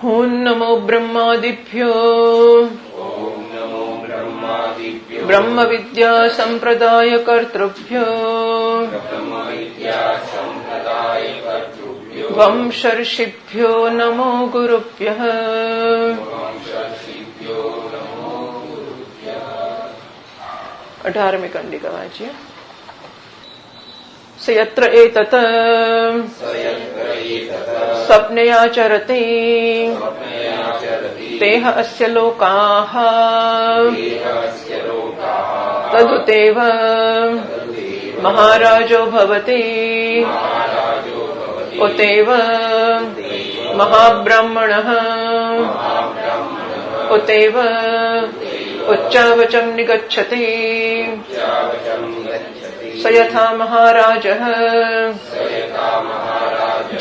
ઓમ નમો બ્રહ્માદિભ્યો બ્રહ્મ વિદ્યા સંપ્રદાય કર્તૃભ્યો વંશર્ષિભ્યો નમો ગુરુભ્યઃ. 18મી કંડિકા વાંચીએ. સયત્ર એતત સ્વપ્નયાચરતિ તેહ અસ્ય લોકાઃ તદુતેવ મહારાજો ભવતિ ઉતેવ મહાબ્રાહ્મણઃ ઉતેવ ઉચ્ચાવચં નિગચ્છતિ સ યથા મહારાજઃ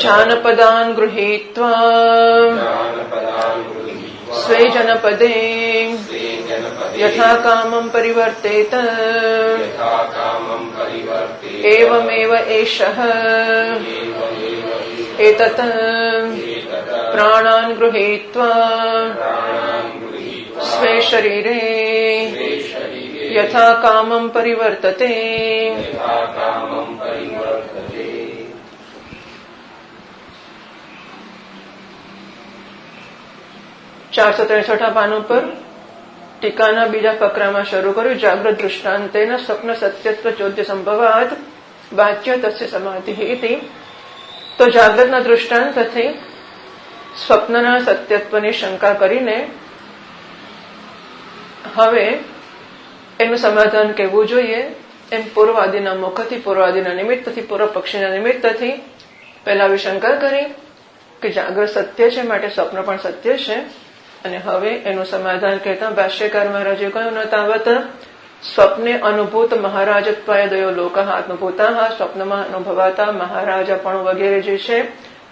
જાનપદાન ગૃહીત્વા સ્વે જનપદે યથા કામં પરિવર્તેત એવમેવ એષઃ એતત પ્રાણાન ગૃહીત્વા સ્વે શરીરે યથા કામં પરિવર્તતે. 463 પાનું પર ટીકાના બીજા ફકરામાં શરૂ કર્યું. જાગ્રત દૃષ્ટાંતેન સ્વપ્ન સત્યત્વ ચોદ્ય સંભવાત વાચ્ય તસ્ય સમાધિ ઇતિ. તો જાગ્રતના દૃષ્ટાંતથી સ્વપ્નના સત્યત્વની શંકા કરીને હવે એનું સમાધાન કહેવું જોઈએ એમ પૂર્વાદિના મુખથી, પૂર્વાદિના નિમિત્તથી, પૂર્વ પક્ષીના નિમિત્તથી પહેલા વિશંકા કરી કે જાગ્રત સત્ય છે માટે સ્વપ્ન પણ સત્ય છે. અને હવે એનું સમાધાન કહેતા ભાષ્યકાર મહારાજે કહ્યું, ન તાવત સ્વપ્ને અનુભૂત મહારાજત્વાય દયો લોકઃ આત્મભૂતા. સ્વપ્નમાં અનુભવાતા મહારાજાપણું વગેરે જે છે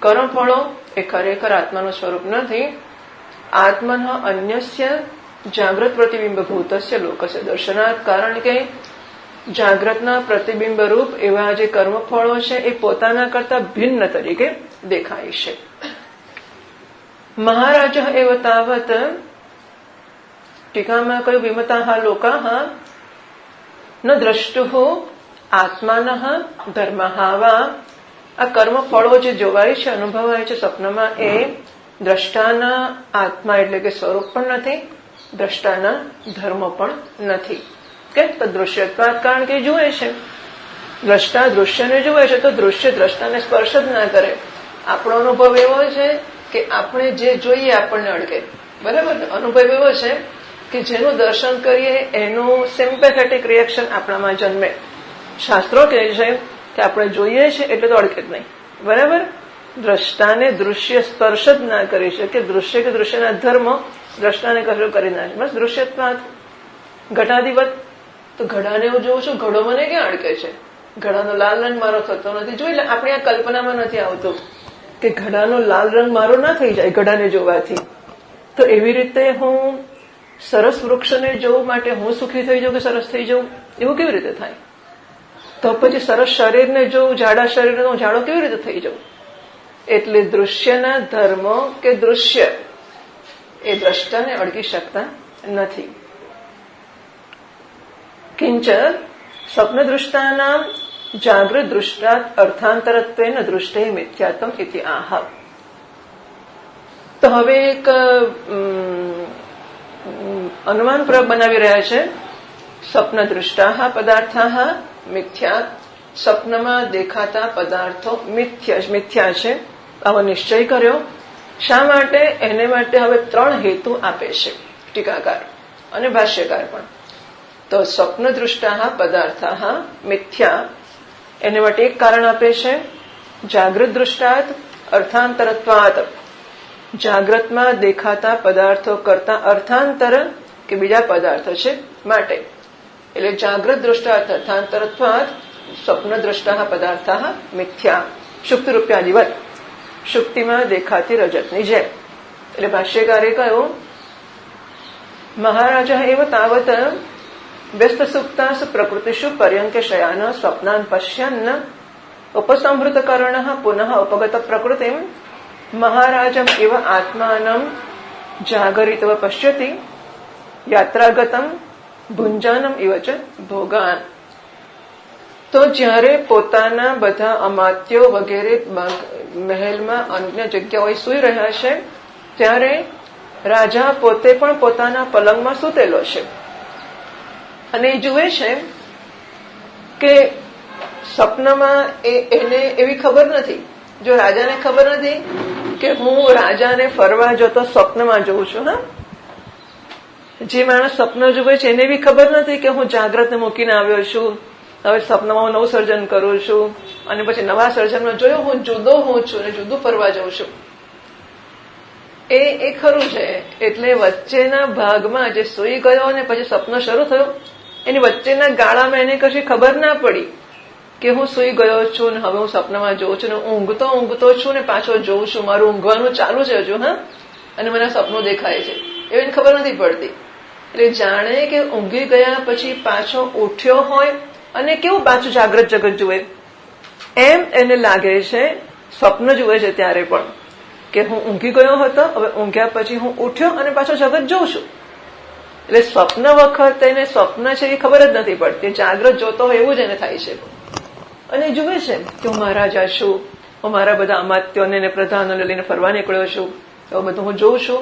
કર્મફળો એ ખરેખર આત્માનું સ્વરૂપ નથી. આત્મન અન્યસ્ય જાગ્રત પ્રતિબિંબ ભૂતસ્ય લોકસ્ય દર્શનાત. કારણ કે જાગ્રતના પ્રતિબિંબ રૂપ એવા જે કર્મફળો છે એ પોતાના કરતા ભિન્ન તરીકે દેખાય છે. મહારાજ એવ તાવત ટીકામાં કહ્યું વિમતાઃ લોકાઃ ન દ્રષ્ટુઃ આત્માનઃ ધર્મઃ વા. આ કર્મફળો જે જોવાય છે, અનુભવાય છે સ્વપ્નમાં, એ દ્રષ્ટાના આત્મા એટલે કે સ્વરૂપ પણ નથી, દ્રષ્ટાના ધર્મ પણ નથી. કે તો દૃશ્યત્વાત, કારણ કે જુએ છે, દ્રષ્ટા દૃશ્યને જુએ છે તો દૃશ્ય દ્રષ્ટાને સ્પર્શ જ ના કરે. આપણો અનુભવ એવો છે કે આપણે જે જોઈએ આપણને અડકે. બરાબર, અનુભવ એવો છે કે જેનું દર્શન કરીએ એનું સિમ્પેથેટિક રિએક્શન આપણામાં જન્મે. શાસ્ત્રો કહે છે કે આપણે જોઈએ છે એટલે તો અડકે જ નહીં. બરાબર, દ્રષ્ટાને દૃશ્ય સ્પર્શ જ ના કરી શકે. દૃશ્ય કે દૃશ્યના ધર્મ દ્રષ્ટાને કશું કરી ના શકે. બસ દૃશ્યત્વાત. ઘટાધિપત, તો ઘડાને હું જોઉં છું, ઘડો મને ક્યાં અડકે છે? ઘડાનો લાલ રંગ મારો થતો નથી. જોઈ લે, આપણી આ કલ્પનામાં નથી આવતું કે ઘડાનો લાલ રંગ મારો ના થઈ જાય ઘડાને જોવાથી. તો એવી રીતે હું સરસ વૃક્ષને જોવા માટે હું સુખી થઈ જાઉં કે સરસ થઈ જાઉં, એવું કેવી રીતે થાય? તો પછી સરસ શરીરને જોઉં, જાડા શરીરને હું જાડો કેવી રીતે થઈ જાઉં? એટલે દૃશ્યના ધર્મો કે દૃશ્ય એ દ્રષ્ટાને અડકી શકતા નથી. કિંચ સ્વપ્ન દૃષ્ટાનામ જાગૃત દૃષ્ટાત અર્થાંતરત્વેન દૃષ્ટે મિથ્યાત્વમ ઇતિ આહ. તો હવે એક અનુમાન પ્રયોગ બનાવી રહ્યા છે. સ્વપ્ન દૃષ્ટાઃ પદાર્થાઃ મિથ્યા. સ્વપ્નમાં દેખાતા પદાર્થો મિથ્યા છે, આવો નિશ્ચય કર્યો. શા માટે? એને માટે હવે 3 હેતુ આપે છે ટીકાકાર અને ભાષ્યકાર પણ. તો સ્વપ્ન દૃષ્ટાઃ પદાર્થાઃ મિથ્યા, એને માટે એક કારણ આપે છે જાગૃત દૃષ્ટાત અર્થાંતરત્વાત. જાગ્રતમાં દેખાતા પદાર્થો કરતા અર્થાંતર કે બીજા પદાર્થો છે માટે. એટલે જાગૃત દૃષ્ટાત અર્થાંતરત્વાત સ્વપ્ન દ્રષ્ટા પદાર્થા મિથ્યા. શુક્તિ રૂપ્યાદિવત, શુક્તિમાં દેખાતી રજતની જેમ. એટલે ભાષ્યકારે કહ્યું, મહારાજા એવ તાવત વ્યસ્ત સુપ્તાસુ પ્રકૃતિષુ પર્યંકે શયાન સ્વપ્નાન પશ્યન ઉપસંહૃત કર્ણ પુનઃ ઉપગત પ્રકૃતિમ મહારાજમ એવ આત્માનમ જાગરિતવ પશ્યતિ યાત્રાગતમ ભુંજાનમ ઇવ ચ ભોગાન. તો જ્યારે પોતાના બધા અમાત્યો વગેરે મહેલમાં અન્ય જગ્યાઓએ સૂઈ રહ્યા છે ત્યારે રાજા પોતે પણ પોતાના પલંગમાં સૂતેલો છે અને એ જુએ છે કે સપનામાં એને એવી ખબર નથી. જો રાજાને ખબર નથી કે હું રાજાને ફરવા જતો સ્વપ્નમાં જોઉં છું. હા, જે માણસ સપનું જુએ છે એને એવી ખબર નથી કે હું જાગ્રતને મૂકીને આવ્યો છું, હવે સપનામાં હું નવું સર્જન કરું છું અને પછી નવા સર્જનમાં જોયું હું જુદો હું છું અને જુદું ફરવા જાઉં છું. એ ખરું છે. એટલે વચ્ચેના ભાગમાં જે સૂઈ ગયો અને પછી સપનું શરૂ થયું એની વચ્ચેના ગાળામાં એને કશી ખબર ના પડી કે હું સૂઈ ગયો છું ને હવે હું સપનામાં જોઉં છું ને ઊંઘતો છું ને પાછો જોઉં છું, મારું ઊંઘવાનું ચાલુ છે હજુ. હા, અને મને સપનું દેખાય છે એને ખબર નથી પડતી. એટલે જાણે કે ઊંઘી ગયા પછી પાછો ઉઠ્યો હોય અને કેવું પાછું જાગ્રત જગત જુએ એમ એને લાગે છે. સ્વપ્ન જુએ છે ત્યારે પણ કે હું ઊંઘી ગયો હતો, હવે ઊંઘ્યા પછી હું ઉઠ્યો અને પાછો જગત જોઉં છું. એટલે સ્વપ્ન વખતે એને સ્વપ્ન છે એ ખબર જ નથી પડતી. જાગ્રત જોતો હોય એવું જ એને થાય છે અને જુએ છે કે હું મહારાજા છું, હું મારા બધા અમાત્યોને પ્રધાનોને લઈને ફરવા નીકળ્યો છું, એવું બધું હું જોઉં છું.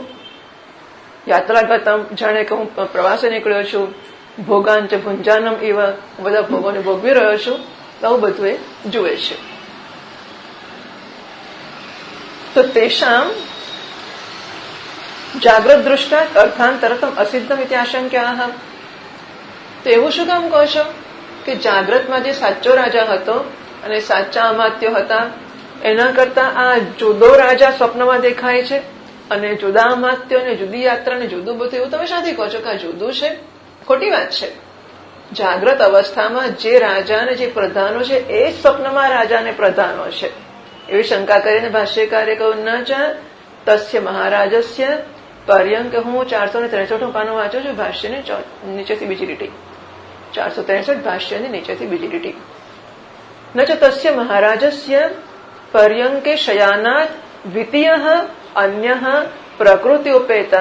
યાત્રાગતમ જાણે કે હું પ્રવાસે નીકળ્યો છું. ભોગાન છે ભુંજાનમ એવા બધા ભોગોને ભોગવી રહ્યો છું. આવું બધું એ જુએ છે. તો તેષામ જાગ્રત દૃષ્ટાત અર્થાંતરતમ અસિદ્ધમ ઇતિ આશંક્યા. તો એવું શું કામ કહો છો કે જાગ્રતમાં જે સાચો રાજા હતો અને સાચા અમાત્યો હતા એના કરતા આ જુદો રાજા સ્વપ્નમાં દેખાય છે અને જુદા અમાત્યો ને જુદી યાત્રા ને જુદું બધું, એવું તમે શાથી કહો છો કે આ જુદું છે? ખોટી વાત છે. જાગ્રત અવસ્થામાં જે રાજા અને જે પ્રધાનો છે એ સ્વપ્નમાં રાજા અને પ્રધાનો છે. એવી શંકા કરીને ભાષ્યકારે કહ્યું ન ચ તસ્ય મહારાજસ્ય પર્યંક. હું 463 પાનું વાંચું છું, ભાષ્યની નીચેથી બીજી લીટી. 463 ભાષ્યની નીચેથી બીજી લીટી. ન ચ તસ્ય મહારાજસ્ય પર્યંકે શયાનાત દ્વિતીય અન્ય પ્રકૃત્યોપેત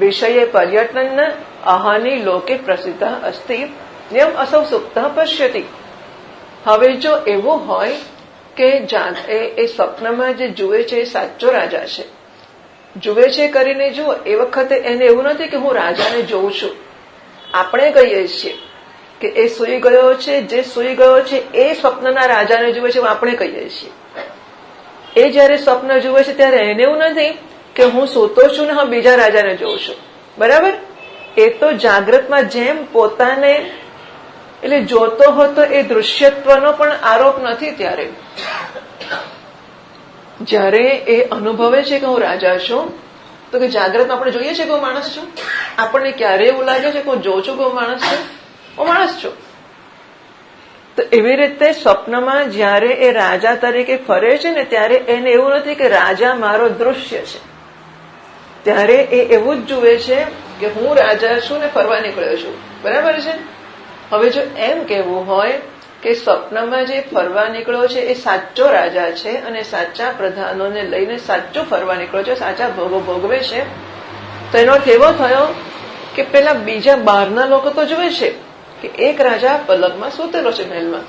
વિષય પર્યટન અહાની લોકે પ્રસિદ્ધ અસ્તિ નિયમ અસૌ સુપ્ત પશ્યતિ. હવે જો એવું હોય કે એ સ્વપ્નમાં જે જુએ છે એ સાચો રાજા છે, જુએ છે કરીને જુઓ, એ વખતે એને એવું નથી કે હું રાજાને જોઉં છું. આપણે કહીએ છીએ કે એ સૂઈ ગયો છે, જે સૂઈ ગયો છે એ સ્વપ્નના રાજાને જુએ છે, આપણે કહીએ છીએ. એ જયારે સ્વપ્ન જુએ છે ત્યારે એને એવું નથી કે હું સૂતો છું ને હું બીજા રાજાને જોઉં છું. બરાબર? એ તો જાગ્રતમાં જેમ પોતાને એટલે જોતો હતો એ દૃશ્યત્વનો પણ આરોપ નથી. ત્યારે જયારે એ અનુભવે છે કે હું રાજા છું, તો કે જાગ્રતમાં આપણે જોઈએ છે કે હું માણસ છું? આપણને ક્યારે એવું લાગે છે કે હું જોઉં છું કે હું માણસ છું? હું માણસ છું. તો એવી રીતે સ્વપ્નમાં જયારે એ રાજા તરીકે ફરે છે ને ત્યારે એને એવું નથી કે રાજા મારો દૃશ્ય છે. ત્યારે એ એવું જ જુએ છે કે હું રાજા છું ને ફરવા નીકળ્યો છું. બરાબર છે? હવે જો એમ કેવું હોય કે સ્વપ્નમાં જે ફરવા નીકળ્યો છે એ સાચો રાજા છે અને સાચા પ્રધાનોને લઈને સાચું ફરવા નીકળ્યો છે, સાચા ભોગો ભોગવે છે, તો એનો અર્થ એવો થયો કે પેલા બીજા બહારના લોકો તો જુએ છે કે એક રાજા પલંગમાં સૂતેલો છે મહેલમાં,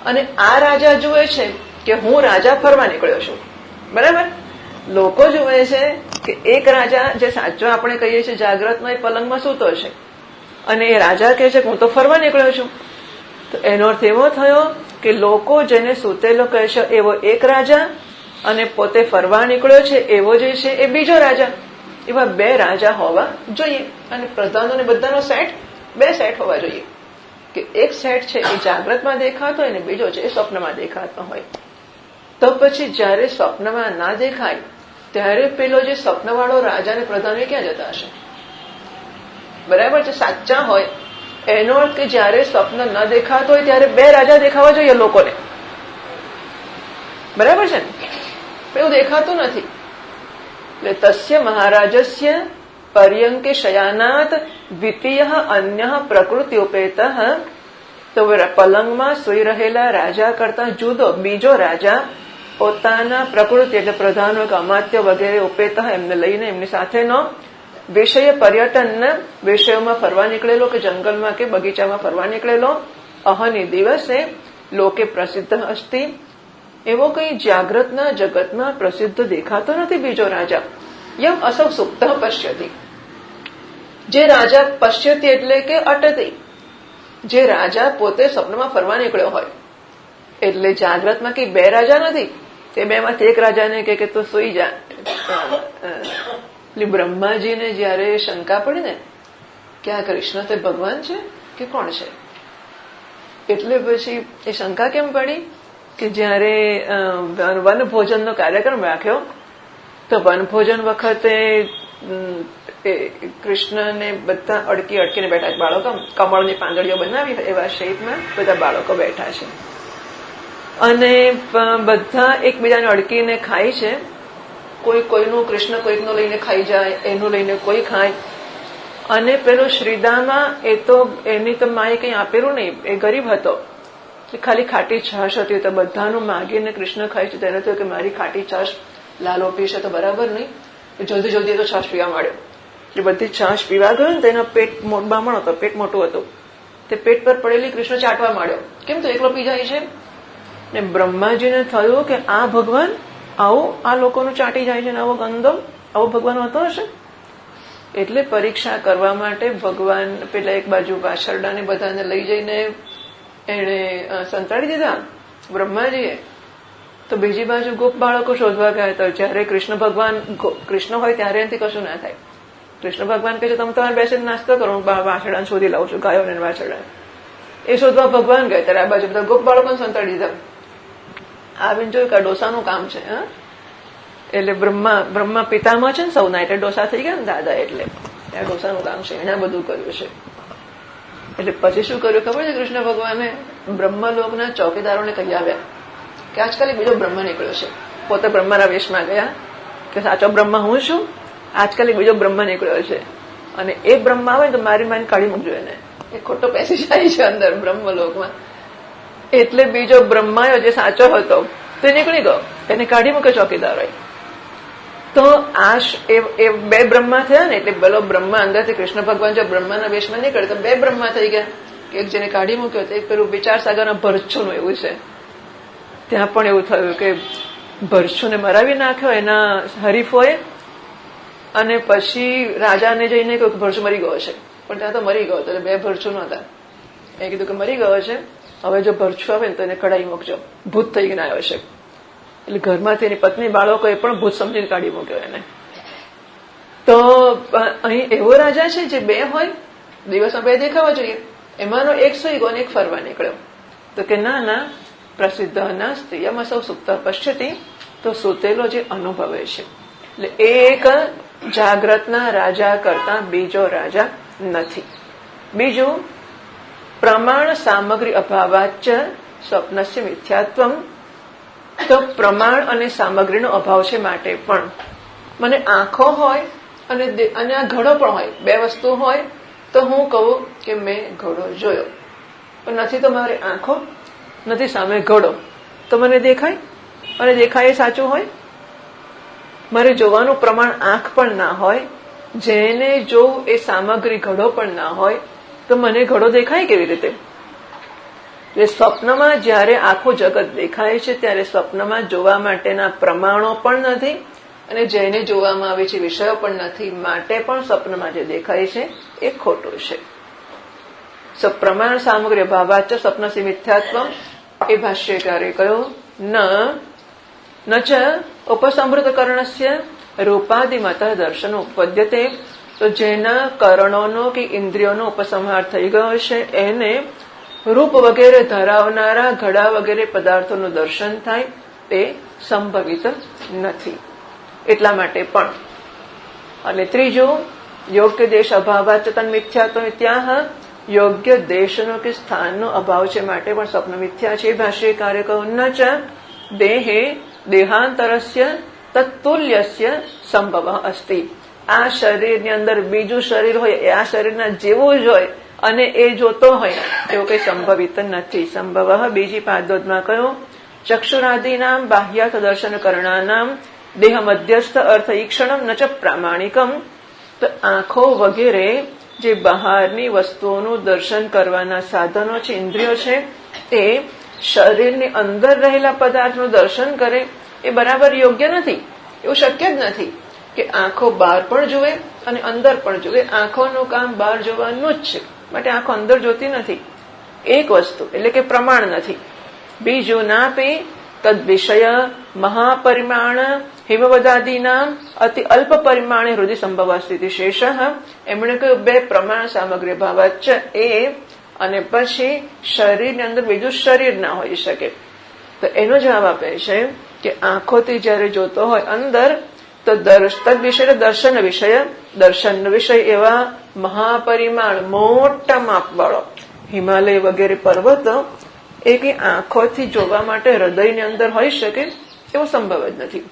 અને આ રાજા જુએ છે કે હું રાજા ફરવા નીકળ્યો છું. બરાબર? લોકો જુએ છે કે એક રાજા જે સાચો આપણે કહીએ છીએ જાગ્રતમાં એ પલંગમાં સૂતો છે અને એ રાજા કહે છે કે હું તો ફરવા નીકળ્યો છું. તો એનો અર્થ એવો થયો કે લોકો જેને સૂતેલો કહે છે એવો એક રાજા અને પોતે ફરવા નીકળ્યો છે એવો જે છે એ બીજો રાજા. એવા બે રાજા હોવા જોઈએ. અને પ્રધાનોને બધાનો સેટ, બે સેટ હોવા જોઈએ કે એક સેટ છે એ જાગ્રતમાં દેખાતો હોય ને બીજો છે એ સ્વપ્નમાં દેખાતો હોય. તો પછી જયારે સ્વપ્નમાં ના દેખાય ત્યારે પેલો જે સ્વપ્નવાળો રાજા ને પ્રધાનો ક્યાં જતા હશે? બરાબર છે? સાચા હોય એનો અર્થ કે જયારે સ્વપ્ન ન દેખાતો હોય ત્યારે બે રાજા દેખાવા જોઈએ લોકોને. બરાબર છે ને? એવું દેખાતું નથી. એટલે તસ્ય મહારાજસ્ય પર્યંકે શયાનાત દ્વિતીય અન્ય પ્રકૃત્યોપેત. તો પલંગમાં સૂઈ રહેલા રાજા કરતા જુદો બીજો રાજા પોતાના પ્રકૃતિ એટલે પ્રધાનો કે અમાત્ય વગેરે ઉપેતા એમને લઈને એમની સાથેનો વિષય પર્યટન વિષયોમાં ફરવા નીકળેલો કે જંગલમાં કે બગીચામાં ફરવા નીકળેલો અહની દિવસે લોકે પ્રસિદ્ધ અસ્તિ એવો કઈ જાગ્રતના જગતમાં પ્રસિદ્ધ દેખાતો નથી બીજો રાજા. યમ અસૌ સુપ્ત પશ્યતિ, જે રાજા પશ્યતિ એટલે કે અટતી, જે રાજા પોતે સ્વપ્નમાં ફરવા નીકળ્યો હોય. એટલે જાગ્રતમાં કઈ બે રાજા નથી, તે બે માંથી એક રાજાને કે તું સુઈ જા. એટલે બ્રહ્માજીને જયારે શંકા પડી ને કે આ કૃષ્ણ તે ભગવાન છે કે કોણ છે, એટલે પછી એ શંકા કેમ પડી કે જયારે વનભોજનનો કાર્યક્રમ રાખ્યો તો વનભોજન વખતે કૃષ્ણને બધા અડકીને બેઠા છે બાળકો. કમળની પાંદડીઓ બનાવી એવા શેપમાં બધા બાળકો બેઠા છે અને બધા એકબીજાને અડકીને ખાય છે. કોઈ કોઈનું, કૃષ્ણ કોઈકનું લઈને ખાઈ જાય, એનું લઈને કોઈ ખાય. અને પેલો શ્રીદામા એ તો એની તો માએ કંઈ આપેલું નહીં, એ ગરીબ હતો, ખાલી ખાટી છાશ હતી તો બધાનું માગીને કૃષ્ણ ખાય છે. તેને તો કે મારી ખાટી છાશ લાલો પીશે તો બરાબર નહીં, જલ્દી જલ્દી તો છાશ પીવા માંડ્યો. એટલે બધી છાશ પીવા ગયો ને તેનો પેટ બામણ હતો, પેટ મોટું હતું, તે પેટ પર પડેલી કૃષ્ણ ચાટવા માંડ્યો. કેમ તો એકલો પી જાય છે. ને બ્રહ્માજીને થયું કે આ ભગવાન આવું આ લોકોનું ચાટી જાય છે ને આવો ગંદો આવો ભગવાન હોતો હશે. એટલે પરીક્ષા કરવા માટે ભગવાન પેલા એક બાજુ વાછરડાને બધાને લઈ જઈને એને સંતાડી દીધા બ્રહ્માજીએ, તો બીજી બાજુ ગોપ બાળકો શોધવા ગયા. તો જયારે કૃષ્ણ ભગવાન કૃષ્ણ હોય ત્યારે એનાથી કશું ના થાય. કૃષ્ણ ભગવાન કહે છે તમે તમારે બેસીને નાસ્તો કરો, હું વાછરડાને શોધી લાવું છું, ગાયો ને વાછરડા. એ શોધવા ભગવાન ગયા ત્યારે આ બાજુ બધા ગોપ બાળકોને સંતાડી દીધા. આવીને જોયું કે આ ડોસાનું કામ છે. એટલે બ્રહ્મા પિતામાં છે ને સૌના, એટલે ડોસા થઈ ગયા ને દાદા, એટલે આ ડોસાનું કામ છે, એને બધું કર્યું છે. એટલે પછી શું કર્યું ખબર છે કૃષ્ણ ભગવાને? બ્રહ્મલોકના ચોકીદારોને કહી આવ્યા કે આજકાલ બીજો બ્રહ્મ નીકળ્યો છે. પોતે બ્રહ્માના વેશમાં ગયા કે સાચો બ્રહ્મ હું છું, આજકાલ બીજો બ્રહ્મ નીકળ્યો છે અને એ બ્રહ્મ આવે ને તો મારી માને કાઢી મૂકજો એને, એ ખોટો પેસી જાય છે અંદર બ્રહ્મલોકમાં. એટલે બીજો બ્રહ્માયો જે સાચો હતો તે નીકળી ગયો, એને કાઢી મૂકે ચોકીદારોએ. તો આ એ બે બ્રહ્મા થયા ને, એટલે પેલો બ્રહ્મા અંદરથી કૃષ્ણ ભગવાન જો બ્રહ્માના વેશમાં નીકળે તો બે બ્રહ્મા થઈ ગયા. એક જેને કાઢી મૂક્યો તો એક પેલું વિચાર સાગરના ભરછુનું એવું છે. ત્યાં પણ એવું થયું કે ભરછુને મરાવી નાખ્યો એના હરીફોએ, અને પછી રાજાને જઈને કહ્યું કે ભરછુ મરી ગયો છે, પણ ત્યાં તો મરી ગયો હતો. એટલે બે ભરછુ નહોતા. એ કીધું કે મરી ગયો છે, હવે જો ભરછુ આવે ને તો એને કઢાઈ મૂકજો, ભૂત થઈ ગઈને આવ્યો છે. એટલે ઘરમાંથી એની પત્ની બાળકોએ પણ ભૂત સમજીને કાઢી મૂક્યો એને. તો અહીં એવો રાજા છે જે બે હોય, દિવસમાં બે દેખાવા જોઈએ, એમાંનો એક સુઈ ગયો અને એક ફરવા નીકળ્યો. તો કે ના ના, પ્રસિદ્ધ નાસ્તિ યમ સૌ સુપ્ત પશ્યતિ, તો સુતેલો જે અનુભવે છે. એટલે એક જાગ્રતના રાજા કરતા બીજો રાજા નથી. બીજું, પ્રમાણ સામગ્રી અભાવાચ સ્વપ્નસ્ય મિથ્યાત્વમ. તો પ્રમાણ અને સામગ્રીનો અભાવ છે માટે પણ મને આંખો હોય અને આ ઘડો પણ હોય, બે વસ્તુ હોય તો હું કહું કે મેં ઘડો જોયો, પણ નથી તો મારી આંખો, નથી સામે ઘડો, તો મને દેખાય અને દેખાય એ સાચું હોય. મારે જોવાનું પ્રમાણ આંખ પણ ના હોય, જેને જોઉં એ સામગ્રી ઘડો પણ ના હોય, તો મને ઘડો દેખાય કેવી રીતે? એટલે સ્વપ્નમાં જયારે આખું જગત દેખાય છે ત્યારે સ્વપ્નમાં જોવા માટેના પ્રમાણો પણ નથી અને જેને જોવામાં આવે છે વિષયો પણ નથી, માટે પણ સ્વપ્નમાં જે દેખાય છે એ ખોટું છે. પ્રમાણ સામગ્રી ભાવાચ સ્વપ્નસી મિથ્યાત્વમ. એ ભાષ્યકારે કહ્યું ન ચ ઉપસંહૃત કર્ણસ્ય રૂપાદિમત દર્શન ઉપપદ્યતે. તો જેના કરણોનો કે ઇન્દ્રિયોનો ઉપસંહાર થઈ ગયો છે એને રૂપ વગેરે ધરાવનારા ઘડા વગેરે પદાર્થોનું દર્શન થાય તે સંભવિત નથી. એટલા માટે પણ. અને ત્રીજું, યોગ્ય દેશ અભાવાચ તન મિથ્યાત્વ ત્યાં યોગ્ય દેશનો કે સ્થાનનો અભાવ છે માટે પણ સ્વપ્ન મિથ્યા છે. ભાષ્યકારે કહ્યું ન ચ દેહે દેહાંતરસ્ય તત્તુલ્યસ્ય સંભવ અસ્તિ. આ શરીરની અંદર બીજું શરીર હોય, એ આ શરીરના જેવું જ હોય અને એ જોતો હોય એવું કઈ સંભવિત નથી. સંભવ બીજી પાદોદમાં કહ્યું ચક્ષુરાદીનામ બાહ્યાર્થ દર્શન કરણાનામ દેહ મધ્યસ્થ અર્થ ઈક્ષણમ ન ચ પ્રામાણિકમ. તો આંખો વગેરે જે બહારની વસ્તુઓનું દર્શન કરવાના સાધનો છે, ઇન્દ્રિયો છે, એ શરીરની અંદર રહેલા પદાર્થનું દર્શન કરે એ બરાબર યોગ્ય નથી. એવું શક્ય જ નથી કે આંખો બહાર પણ જુએ અને અંદર પણ જુએ. આંખોનું કામ બહાર જોવાનું જ છે, માટે આંખો અંદર જોતી નથી. એક વસ્તુ એટલે કે પ્રમાણ નથી. બીજું નાપી તદ વિષય મહાપરિમાણ હિમવદાદીના અતિ અલ્પ પરિમાણે હૃદય સંભવ સ્થિતિ શેષ. એમણે કહ્યું બે પ્રમાણ સામગ્રી ભાવાચ એ અને પછી શરીરની અંદર બીજું શરીર ના હોઈ શકે. તો એનો જવાબ આપે છે કે આંખોથી જયારે જોતો હોય અંદર તો તદ વિષય દર્શન વિષય એવા મહાપરિમાણ મોટા માપવાળો હિમાલય વગેરે પર્વતો એ કે આંખોથી જોવા માટે હૃદયની અંદર હોઈ શકે એવો સંભવ જ નથી.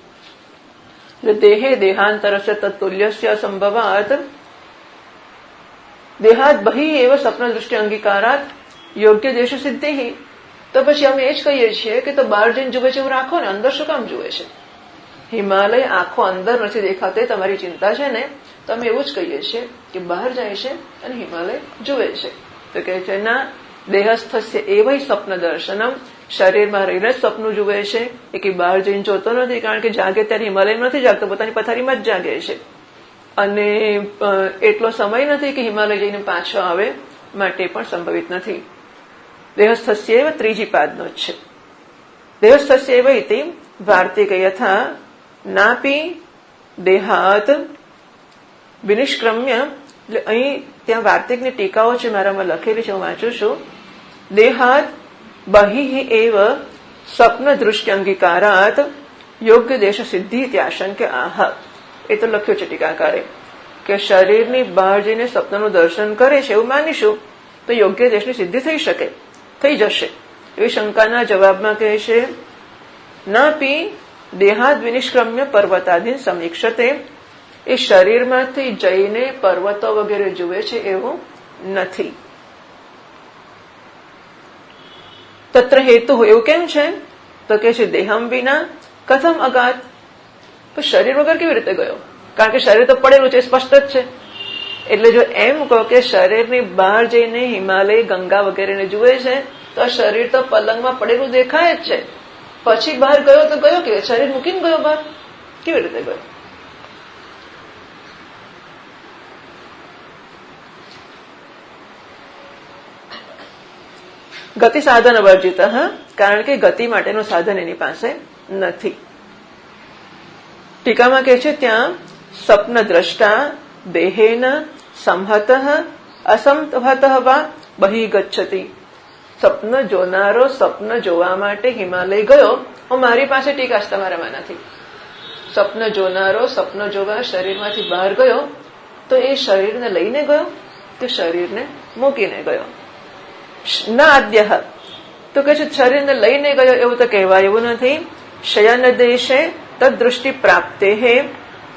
દેહે દેહાંતરસ્ય તત્તુલ્યસ્ય સંભવાત દેહાત બહિ એવ સ્વપ્ન દૃષ્ટિ અંગીકારાત યોગ્ય દેશ સિદ્ધિ. તો પછી અમે એ જ કહીએ છીએ કે તો બહાર જઈને જુએ છે એવું રાખો ને, અંદર શું કામ જુએ છે? હિમાલય આંખો અંદર નથી દેખાતો, તમારી ચિંતા છે ને, તો અમે એવું જ કહીએ છીએ કે બહાર જાય છે અને હિમાલય જુએ છે. તો કહે છે ના, દેહસ્થસ્ય એવય સ્વપ્ન દર્શનમ, શરીરમાં રહીને સ્વપ્ન જુએ છે, એ કે બહાર જઈને જોતો નથી. કારણ કે જાગે ત્યારે હિમાલય નથી જાગતો, પોતાની પથારીમાં જ જાગે છે અને એટલો સમય નથી કે હિમાલય જઈને પાછો આવે, માટે પણ સંભવિત નથી. દેહસ્થસ્ય એવ ત્રીજી પાદનો જ છે. દેહસ્થસ્ય એવ ઇતિ વાર્તિક યથા નાપી દેહાત વિનિષ્ક્રમ્ય. એટલે અહીં ત્યાં વાર્તિકની ટીકાઓ છે, મારામાં લખેલી છે, હું વાંચું છું. દેહાત બહિ એવ સ્વપ્ન દૃષ્ટિ અંગીકારાત યોગ્ય દેશ સિદ્ધિ ત્યાશંક આહ. એ તો લખ્યું છે ટીકાકારે કે શરીરની બહાર જઈને સ્વપ્નનું દર્શન કરે છે એવું માનીશું તો યોગ્ય દેશની સિદ્ધિ થઈ શકે, થઈ જશે. એવી શંકાના જવાબમાં કહે છે નાપી દેહાદ વિનિષ્ક્રમ્ય પર્વતાધીન સમીક્ષતે. એ શરીરમાંથી જઈને પર્વતો વગેરે જુએ છે એવું નથી. તત્ર હેતુ એવું કેમ છે? તો કે છે દેહમ વિના કથમ અગાત. તો શરીર વગર કેવી રીતે ગયો? કારણ કે શરીર તો પડેલું છે, સ્પષ્ટ જ છે. એટલે જો એમ કહો કે શરીરની બહાર જઈને હિમાલય ગંગા વગેરેને જુએ છે તો આ શરીર તો પલંગમાં પડેલું દેખાય જ છે. પછી બહાર ગયો તો ગયો કે શરીર મૂકીને ગયો બહાર? કેવી રીતે ગયો? ગતિ સાધન વર્જિત. કારણ કે ગતિ માટેનું સાધન એની પાસે નથી. ટીકામાં કહે છે ત્યાં સ્વપ્ન દ્રષ્ટા દેહેન સંહત અસંહત વા બહિ ગચ્છતિ. સ્વપ્ન જોનારો સ્વપ્ન જોવા માટે હિમાલય ગયો. હું મારી પાસે ટીકા તમારામાં નથી. સ્વપ્ન જોનારો સ્વપ્ન જોવા શરીરમાંથી બહાર ગયો તો એ શરીરને લઈને ગયો કે શરીરને મૂકીને ગયો? ના આદ્ય. તો કે છે શરીરને લઈને ગયો એવું તો કહેવાય એવું નથી. શયન દેશે તદ દૃષ્ટિ પ્રાપ્તે હે.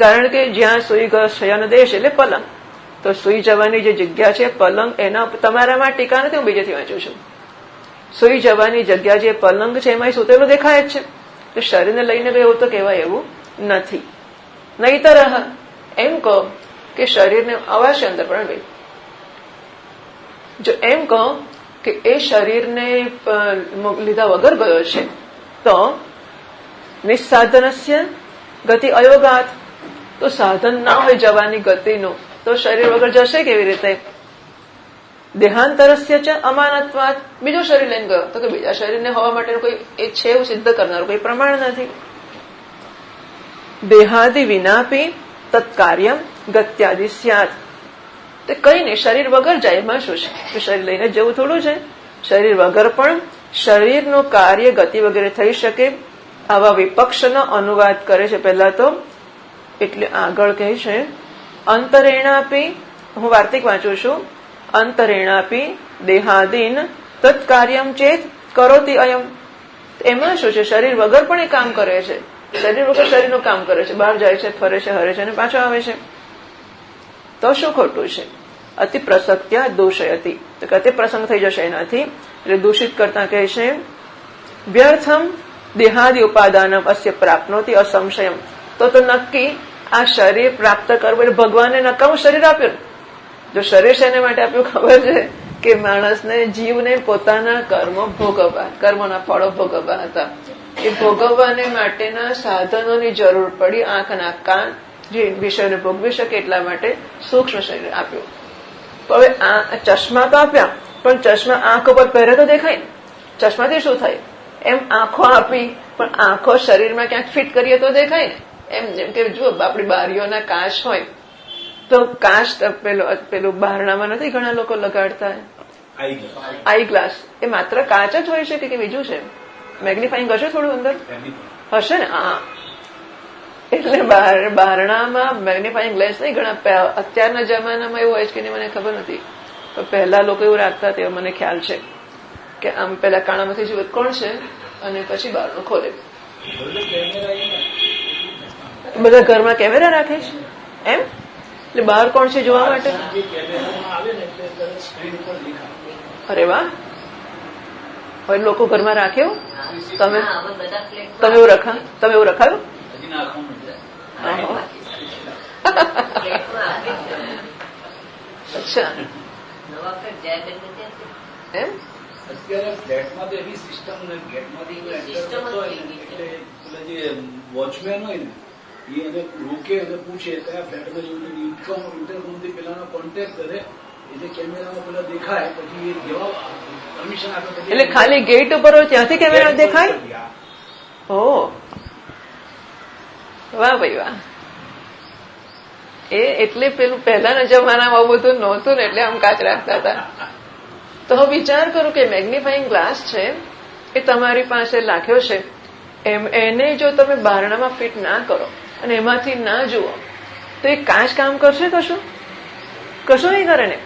કારણ કે જ્યાં સુઈ ગયો શયન દેશ એટલે પલંગ, તો સુઈ જવાની જે જગ્યા છે પલંગ, એના તમારામાં ટીકા નથી, હું બીજેથી વાંચું છું. સુઈ જવાની જગ્યા જે પલંગ છે એમાં સુતેલો દેખાય જ છે. તો શરીરને લઈને ગયો એવું તો કહેવાય એવું નથી. નહીતર એમ કહો કે શરીરને અવાજ અંદર પણ ગઈ. જો એમ કહો કે એ શરીરને લીધા વગર ગયો છે તો નિસ્સાધનસ્ય ગતિ અયોગાત. તો સાધન ના હોય જવાની ગતિનું તો શરીર વગર જશે કેવી રીતે? દેહાંતરસ્ય ચ અમાનત્વાત. બીજું શરીર લઈને ગયો તો કે બીજા શરીરને હોવા માટેનું કોઈ એ છે એવું સિદ્ધ કરનારું કોઈ પ્રમાણ નથી. દેહાદિ વિનાપી તત્કાર્યમ ગત્યાદિ સ્યાત. તે કઈ નહીં, શરીર વગર જાય એમાં શું છે? કે શરીર લઈને જવું થોડું છે. શરીર વગર પણ શરીરનું કાર્ય ગતિ વગેરે થઈ શકે. આવા વિપક્ષનો અનુવાદ કરે છે પહેલા તો. એટલે આગળ કહે છે અંતરેણાપી, હું વાર્તિક વાંચું છું. અંતરેણાપી દેહાદીન તત્કાર્યમ ચેત કરોતિ અયમ. એમાં શું છે? શરીર વગર પણ એ કામ કરે છે. શરીર વગર શરીરનું કામ કરે છે, બહાર જાય છે, ફરે છે, હરે છે અને પાછો આવે છે. તો શું ખોટું છે? અતિ પ્રસક્ત્યા દોષયતી. તો અતિ પ્રસંગ થઈ જશે એનાથી. એટલે દૂષિત કરતા કહે છે વ્યર્થમ દેહાદિ ઉપાદાનમ અસ્ય પ્રાપ્નોતિ અસંશયમ. તો નક્કી આ શરીર પ્રાપ્ત કરવું એટલે ભગવાને નકામું શરીર આપ્યું. જો શરીર શેને માટે આપ્યું ખબર છે કે માણસને જીવને પોતાના કર્મો ભોગવવા, કર્મોના ફળો ભોગવવા હતા. એ ભોગવવાને માટેના સાધનોની જરૂર પડી. આંખના કાન જે વિષયને ભોગવી શકે એટલા માટે સૂક્ષ્મ શરીર આપ્યું. હવે આ ચશ્મા તો આપ્યા, પણ ચશ્મા આંખ ઉપર પહેરે તો દેખાય ને. ચશ્માથી શું થાય? એમ આંખો આપી, પણ આંખો શરીરમાં ક્યાંક ફિટ કરીએ તો દેખાય ને. એમ જેમ કે જુઓ આપણી બારીઓના કાચ હોય તો કાચ પેલું બારણામાં નથી ઘણા લોકો લગાડતા આઈ ગ્લાસ. એ માત્ર કાચ જ હોય છે કે બીજું છે? મેગ્નિફાઈંગ હશે થોડું અંદર હશે ને. હા, એટલે બારણામાં મેગ્નિફાઈંગ ગ્લાસ નહીં. ઘણા અત્યારના જમાનામાં એવું હોય છે કે મને ખબર નથી, તો પહેલા લોકો એવું રાખતા તે મને ખ્યાલ છે કે આમ પેલા કાણામાંથી જીવત કોણ છે અને પછી બારણું ખોલે. બધા ઘરમાં કેમેરા રાખે છે એમ, એટલે બહાર કોણ છે જોવા માટે. અરે વાહ, હવે લોકો ઘરમાં રાખ્યું. તમે એવું રખાયું? અચ્છા, એમ અત્યારે ફ્લેટમાં તો એવી સિસ્ટમ ને ગેટમાંથી વોચમેન હોય ને એ એને રોકે અને પૂછે કયા ફ્લેટમાં જવું, ઇન્ટરકોમથી પેલાનો કોન્ટેક્ટ કરે એટલે કેમેરામાં પેલા દેખાય, પછી એ જવાબ પરમિશન આપે. એટલે ખાલી ગેટ ઉપર હોય ત્યાંથી કેમેરા દેખાય? ઓ વાહ ભાઈ વાહ. એટલે પેલું પહેલાના જમાનામાં આવું બધું નહોતું ને, એટલે આમ કાચ રાખતા હતા. તો હવે વિચાર કરું કે મેગ્નિફાઈંગ ગ્લાસ છે એ તમારી પાસે લાખ્યો છે, એને જો તમે બારણામાં ફિટ ના કરો અને એમાંથી ના જુઓ તો એ કાચ કામ કરશે? કશું નહીં કરે ને.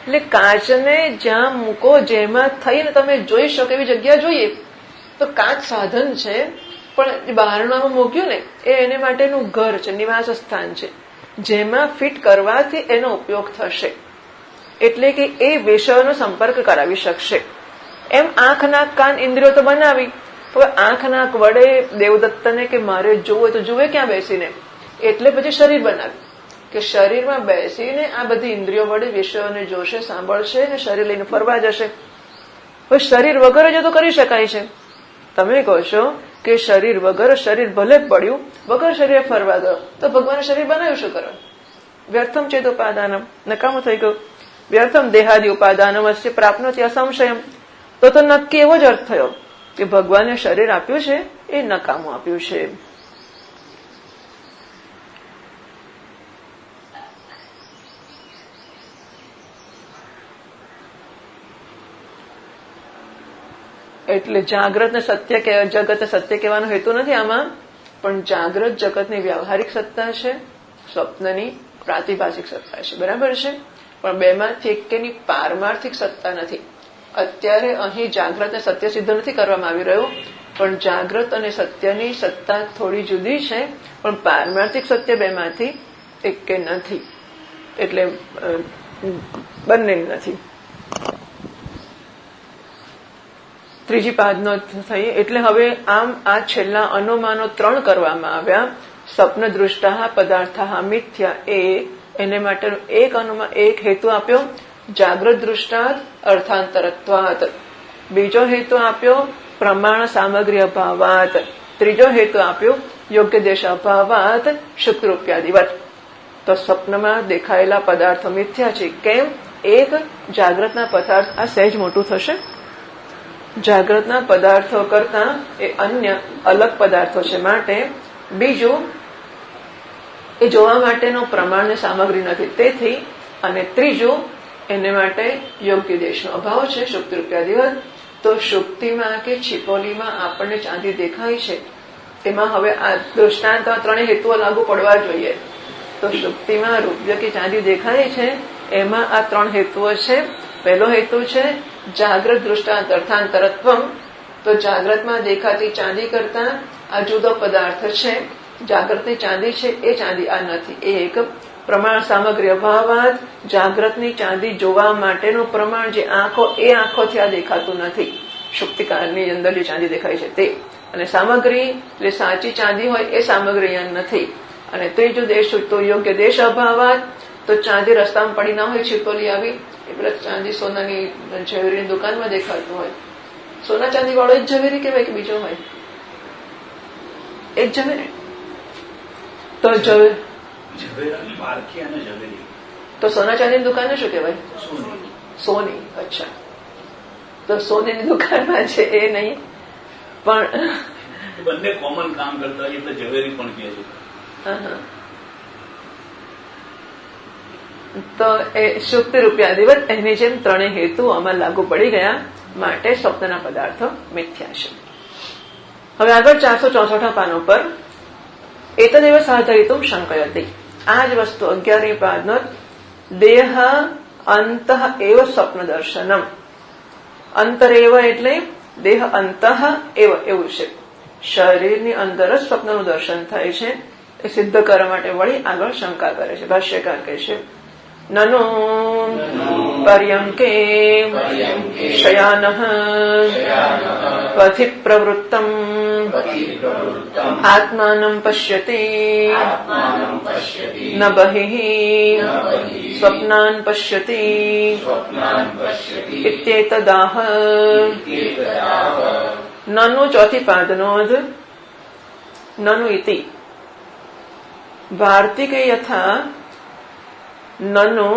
એટલે કાચને જ્યાં મૂકો જેમાં થઈને તમે જોઈ શકો એવી જગ્યા જોઈએ. તો કાચ સાધન છે, પણ બારણામાં મૂક્યું ને એ એને માટેનું ઘર છે, નિવાસ સ્થાન છે, જેમાં ફિટ કરવાથી એનો ઉપયોગ થશે. એટલે કે એ વિષયોનો સંપર્ક કરાવી શકશે. એમ આંખ નાક કાન ઇન્દ્રિયો તો બનાવી, હવે આંખ નાક વડે દેવદત્તને કે મારે જોવું તો જુએ ક્યાં બેસીને, એટલે પછી શરીર બનાવ્યું કે શરીરમાં બેસીને આ બધી ઇન્દ્રિયો વડે વિષયોને જોશે, સાંભળશે અને શરીર લઈને ફરવા જશે. હવે શરીર વગર જ તો કરી શકાય છે. તમે કહો છો કે શરીર વગર, શરીર ભલે પડ્યું વગર શરીરે ફરવા દો, તો ભગવાને શરીર બનાવ્યું શું કરવા? વ્યર્થમ ચેત ઉપાદાનમ, નકામું થઈ ગયું. વ્યર્થમ દેહાદિ ઉપાદાનમ અસ્ય પ્રાપ્નોતિ અસંશયમ. તો નક્કી એવો જ અર્થ થયો કે ભગવાને શરીર આપ્યું છે એ નકામું આપ્યું છે. એટલે જાગ્રત ને સત્ય જગત સત્ય કહેવાનો હેતુ નથી આમાં, પણ જાગ્રત જગતની વ્યવહારિક સત્તા છે, સ્વપ્નની પ્રાતિભાષિક સત્તા છે, બરાબર છે. પણ બેમાંથી એકેની પારમાર્થિક સત્તા નથી. અત્યારે અહીં જાગ્રત ને સત્ય સિદ્ધ નથી કરવામાં આવી રહ્યું, પણ જાગ્રત અને સત્યની સત્તા થોડી જુદી છે, પણ પારમાર્થિક સત્ય બેમાંથી એકે નથી. એટલે બંને નથી. ત્રીજી પાદનો થઈ. એટલે હવે આમ આ છેલ્લા અનુમાનો 3 કરવામાં આવ્યા. સ્વપ્ન દૃષ્ટા પદાર્થા મિથ્યા એને માટેનો એક હેતુ આપ્યો, જાગ્રત દૃષ્ટાત અર્થાંતરત્વાત. બીજો હેતુ આપ્યો પ્રમાણ સામગ્રી અભાવાત. ત્રીજો હેતુ આપ્યો યોગ્ય દેશ અભાવાત શુક્રૂપ્યાદિવત. તો સ્વપ્નમાં દેખાયેલા પદાર્થો મિથ્યા છે. કેમ? એક, જાગ્રતના પદાર્થ આ સહેજ મોટું થશે. જાગ્રતના પદાર્થો કરતા એ અન્ય અલગ પદાર્થો છે માટે. બીજું, એ જોવા માટેનો પ્રમાણ ને સામગ્રી નથી તેથી. અને ત્રીજું, એને માટે યોગ્ય દેશનો અભાવ છે, શુક્તિ રૂપિયા. તો શુક્તિમાં કે છીપોલીમાં આપણને ચાંદી દેખાય છે, એમાં હવે આ દૃષ્ટાંત 3 હેતુઓ લાગુ પડવા જોઈએ. તો શુક્તિમાં રૂપિયા કે ચાંદી દેખાય છે, એમાં આ 3 હેતુઓ છે. પહેલો હેતુ છે જાગ્રત દૃષ્ટાંત અર્થાંતરત્વમ. તો જાગ્રતમાં દેખાતી ચાંદી કરતા આ જુદો પદાર્થ છે. જાગ્રતની ચાંદી છે એ ચાંદી આ નથી. એ એક પ્રમાણ સામગ્રી અભાવાત. જાગ્રતની ચાંદી જોવા માટેનું પ્રમાણ જે આંખો, એ આંખોથી આ દેખાતું નથી. શુક્તિકાળની અંદર જે ચાંદી દેખાય છે તે. અને સામગ્રી એટલે સાચી ચાંદી હોય એ સામગ્રી અહીંયા નથી. અને ત્રીજું દેશ તો યોગ્ય દેશ અભાવાત, તો ચાંદી રસ્તામાં પડી ના હોય છીપોલી આવી એ પેલા ચાંદી સોનાની ઝવેરીની દુકાનમાં દેખાતું હોય. સોના ચાંદી વાળો એક ઝવેરી કહેવાય કે બીજો હોય? એક ઝવેરી. તો ઝવેરાની પારખી અને ઝવેરી. તો સોના ચાંદીની દુકાનને શું કહેવાય? સોની. સોની. અચ્છા, તો સોનીની દુકાનમાં છે એ નહીં, પણ બંને કોમન કામ કરતા હોય એટલે ઝવેરી પણ કહે છે. તો એ શુક્તિ રૂપિયાધિવત એની જેમ ત્રણેય હેતુ આમાં લાગુ પડી ગયા, માટે સ્વપ્નના પદાર્થો મિથ્યા છે. હવે આગળ 464 પાનો પર એતદેવ સાધયિતુમ શંકયતિ, આ જ વસ્તુ 11મી પાદનો દેહ અંત એવ સ્વપ્ન દર્શનમ. અંતરેવ એટલે દેહ અંત એવ એવું છે, શરીરની અંદર જ સ્વપ્નનું દર્શન થાય છે. એ સિદ્ધ કરવા માટે વળી આગળ શંકા કરે છે. ભાષ્યકાર કહે છે નનો પર્યંકે શયાનઃ પથિ પ્રવૃત્તમ આત્માનં પશ્યતિ ન બહિઃ સ્વપ્નાન પશ્યતિ ઇત્યેતદાહ. નનુ ચોથી પાદનોધ નનુ ઇતિ વાર્તિકે યથા નનુ.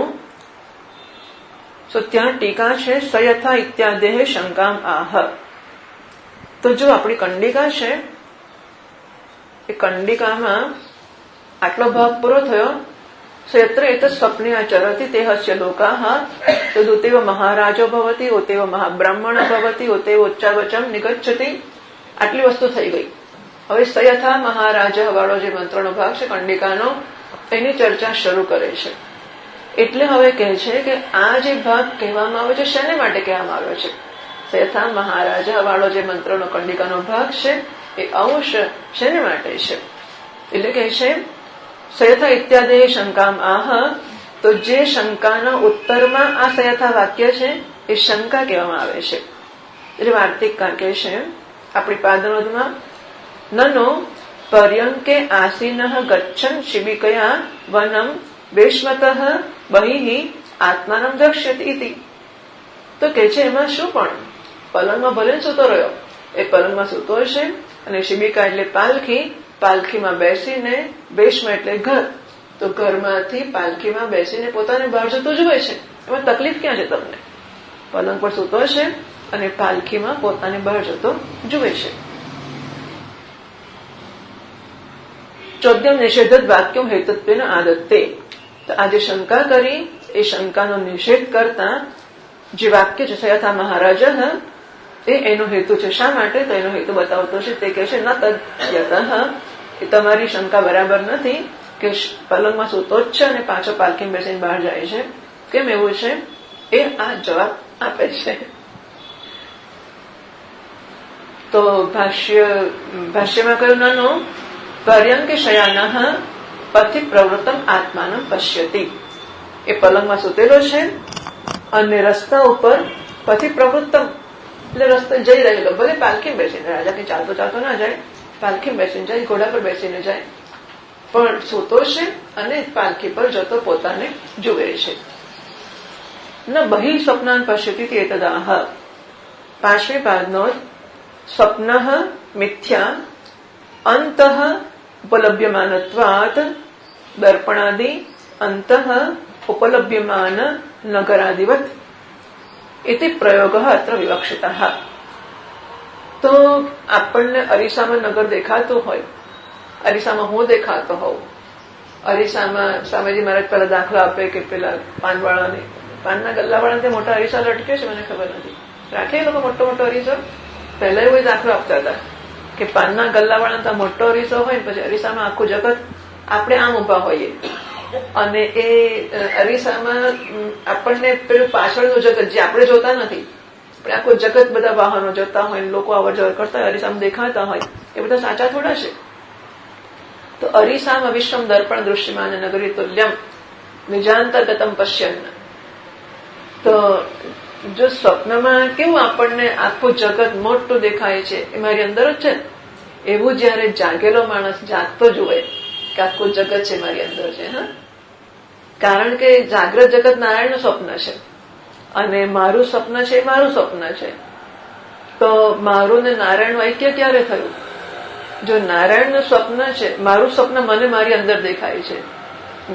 તો ત્યાં ટીકા છે સયથા ઇત્યાદેહ શંકામ આહ. તો જો આપણી કંડિકા છે એ કંડિકામાં આટલો ભાગ પૂરો થયો. ક્ષેત્ર એત સ્વપ્ને આચરતી તે હસ્ય લોકાહ તદુતેવ મહારાજો ભવતી ઉતેવ મહાબ્રાહ્મણ ભવતી ઉતેવ ઉચ્ચાવચમ નિગચ્છતિ. આટલી વસ્તુ થઈ ગઈ. હવે સયથા મહારાજ વાળો જે મંત્રનો ભાગ છે કંડિકાનો, એની ચર્ચા શરૂ કરે છે. એટલે હવે કહે છે કે આ જે ભાગ કહેવામાં આવે છે શેને માટે કહેવામાં આવ્યો છે? સયથા મહારાજા વાળો જે મંત્રનો કંડિકાનો ભાગ છે એ અંશ શેને માટે છે? એટલે કહે છે સયથા ઇત્યાદિ શંકામ આહ. તો જે શંકાના ઉત્તરમાં આ સયથા વાક્ય છે એ શંકા કહેવામાં આવે છે. એટલે વાર્તિકકાર કહે છે આપણી પાદનોદમાં નનો પર્યંકે આસીન ગચ્છન શિબિકયા વનમ વેશ્મતઃ બહિઃ આત્માનમ દ્રક્ષ્યતિ ઇતિ. તો કે છે એમાં શું, પણ પલંગમાં ભલે સૂતો રહ્યો, એ પલંગમાં સૂતો હશે, અને શિબિકા એટલે પાલખી, પાલખીમાં બેસીને, બેશમાં એટલે ઘર, તો ઘરમાંથી પાલખીમાં બેસીને પોતાને બહાર જતો જુએ છે. એમાં તકલીફ ક્યાં છે તમને? પલંગ પર સૂતો છે અને પાલખીમાં પોતાને બહાર જતો જુએ છે. ચોદ્યમ નિષેધ વાક્યો હેતુત્વેન આદત્તે. તો આજે શંકા કરી એ શંકાનો નિષેધ કરતા જે વાક્ય છે સયથા મહારાજ એનો હેતુ છે. શા માટે? તો એનો હેતુ બતાવતો છે. તે કહે છે ન તદ્યતઃ, એ તમારી શંકા બરાબર નથી કે પલંગમાં સૂતો જ છે અને પાછો પાલખીમાં બેસીને બહાર જાય છે. કેમ એવું છે એ આ જવાબ આપે છે. તો ભાષ્યમાં કહ્યું નાનો પર્યંકે શયાનઃ પથિ પ્રવૃત્તમ આત્માનં પશ્યતિ. એ પલંગમાં સૂતેલો છે અને રસ્તા ઉપર પથિ પ્રવૃત્તમ એટલે રસ્તે જઈ રહેલો, ભલે પાલખીમાં બેસીને, રાજા ચાલતો ચાલતો ના જાય, પાલખીમાં બેસીને જાય, ઘોડા પર બેસીને જાય, પણ સૂતો છે અને પાલખી પર જતો પોતાને જુએ છે. ન બહિ સ્વપ્નાન પશ્યતિ એતદાહ. 5મી પાદનો સ્વપ્ન મિથ્યા અંત ઉપલભ્યમાનત્વાત દર્પણાદિ અંત ઉપલભ્યમાન નગરાદિવત ઇતિ પ્રયોગ અત્ર વિવક્ષિત. તો આપણને અરીસામાં નગર દેખાતું હોય, અરીસામાં હું દેખાતો હોઉં, અરીસામાં સ્વામીજી મહારાજ પેલા દાખલા આપે કે પેલા પાનવાળાને, પાનના ગલ્લાવાળાને ત્યાં મોટા અરીસા લટકે છે, મને ખબર નથી, રાખે એ લોકો મોટો મોટો અરીસો. પહેલા એવું દાખલો આપતા હતા કે પાનના ગલ્લાવાળા ત્યાં મોટો અરીસો હોય, પછી અરીસામાં આખું જગત આપણે આમ ઉભા હોઈએ, અને એ અરીસામાં આપણને પેલું પાછળનું જગત જે આપણે જોતા નથી, આપણે આખું જગત બધા વાહનો જતા હોય, લોકો અવર જવર કરતા હોય, અરીસામાં દેખાતા હોય, એ બધા સાચા થોડા છે. તો અરીસામાં વિશ્વમ દર્પણ દૃશ્યમાન નગરી તુલ્યમ નિજાંતર્ગતમ પશ્યન. તો જો સ્વપ્નમાં કેવું આપણને આખું જગત મોટું દેખાય છે, એ મારી અંદર જ છે, એવું જયારે જાગેલો માણસ જાગતો જુએ કે આખું જગત છે મારી અંદર છે, હા, કારણ કે જાગ્રત જગત નારાયણનું સ્વપ્ન છે અને મારું સ્વપ્ન છે મારું સ્વપ્ન છે. તો મારું ને નારાયણનું ઐક્ય ક્યારે થયું? જો નારાયણનું સ્વપ્ન છે, મારું સ્વપ્ન મને મારી અંદર દેખાય છે,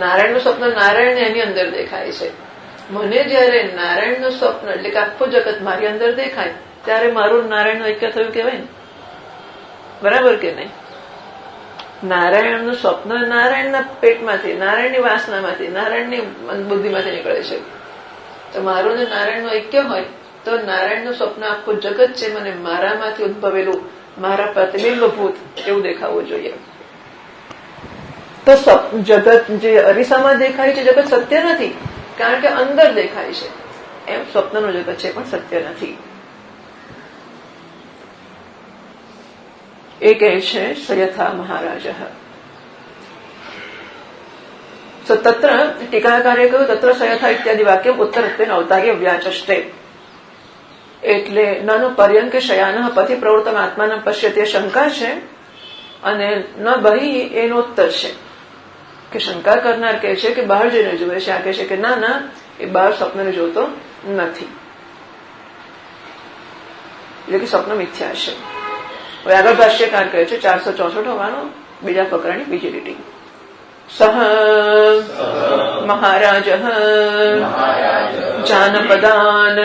નારાયણનું સ્વપ્ન નારાયણને એની અંદર દેખાય છે. મને જયારે નારાયણનું સ્વપ્ન એટલે કે આખું જગત મારી અંદર દેખાય ત્યારે મારું નારાયણનું ઐક્ય થયું કહેવાય ને, બરાબર કે નહીં? નારાયણનું સ્વપ્ન નારાયણના પેટમાંથી, નારાયણની વાસનામાંથી, નારાયણની બુદ્ધિમાંથી નીકળે છે. તો મારું ને નારાયણનું ઐક્ય હોય તો નારાયણનું સ્વપ્ન આખું જગત છે મને મારામાંથી ઉદ્ભવેલું, મારા પ્રતિબિંબભૂત એવું દેખાવું જોઈએ. તો જગત જે અરીસામાં દેખાય છે જગત સત્ય નથી, કારણ કે અંદર દેખાય છે. એમ સ્વપ્નનું જગત છે પણ સત્ય નથી. એ કહે છે સયથા મહારાજ. તત્ર ટીકાકારે કહ્યું તત્ર સયથા ઇત્યાદિ વાક્ય ઉત્તરત્વે અવતાર્ય વ્યાચષ્ટે. એટલે નાનું પર્યંકે શયાન પતિ પ્રવૃત્તમ આત્માન પશ્યતે શંકા છે અને ન બહી એનો ઉત્તર છે કે શંકા કરનાર કહે છે કે બહાર જઈને જુએ છે, આ કહે છે કે ના ના એ બહાર સ્વપ્નને જોતો નથી, એટલે કે સ્વપ્ન મિથ્યા છે. હવે આગળ ભાષ્યકાર કહે છે 464 હોવાનો બીજા ફકરાની બીજી લીટી. સહ મહારાજ જાનપદાન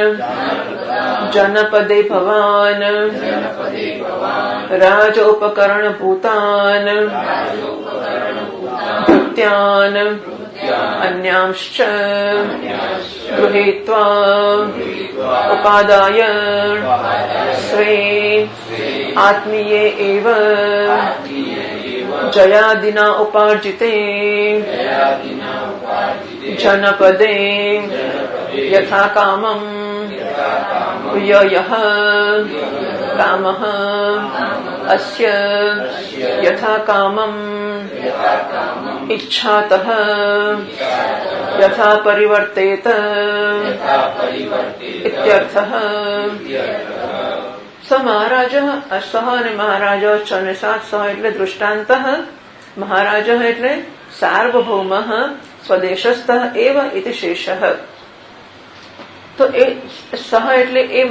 જનપદે ભવાન રાજોપકરણ ભૂતાન ભૃત્યાન અન્યાંશ્ચ ગૃહીત્વા ઉપાદાય સ્વે આત્મીયે એવ જયાદિના ઉપાર્જિતે જનપદે યથા કામં યયઃ કામઃ અસ્ય યથા કામં ઇચ્છાતઃ યથા પરિવર્તેત ઇત્યર્થઃ. સ મહારાજ સહ અને મહારાજ છ અને સાત સહ એટલે દૃષ્ટાંત, મહારાજ એટલે સાર્વભૌમ સ્વદેશસ્થ એવ ઇતિ શેષ. તો એ સહ એટલે એ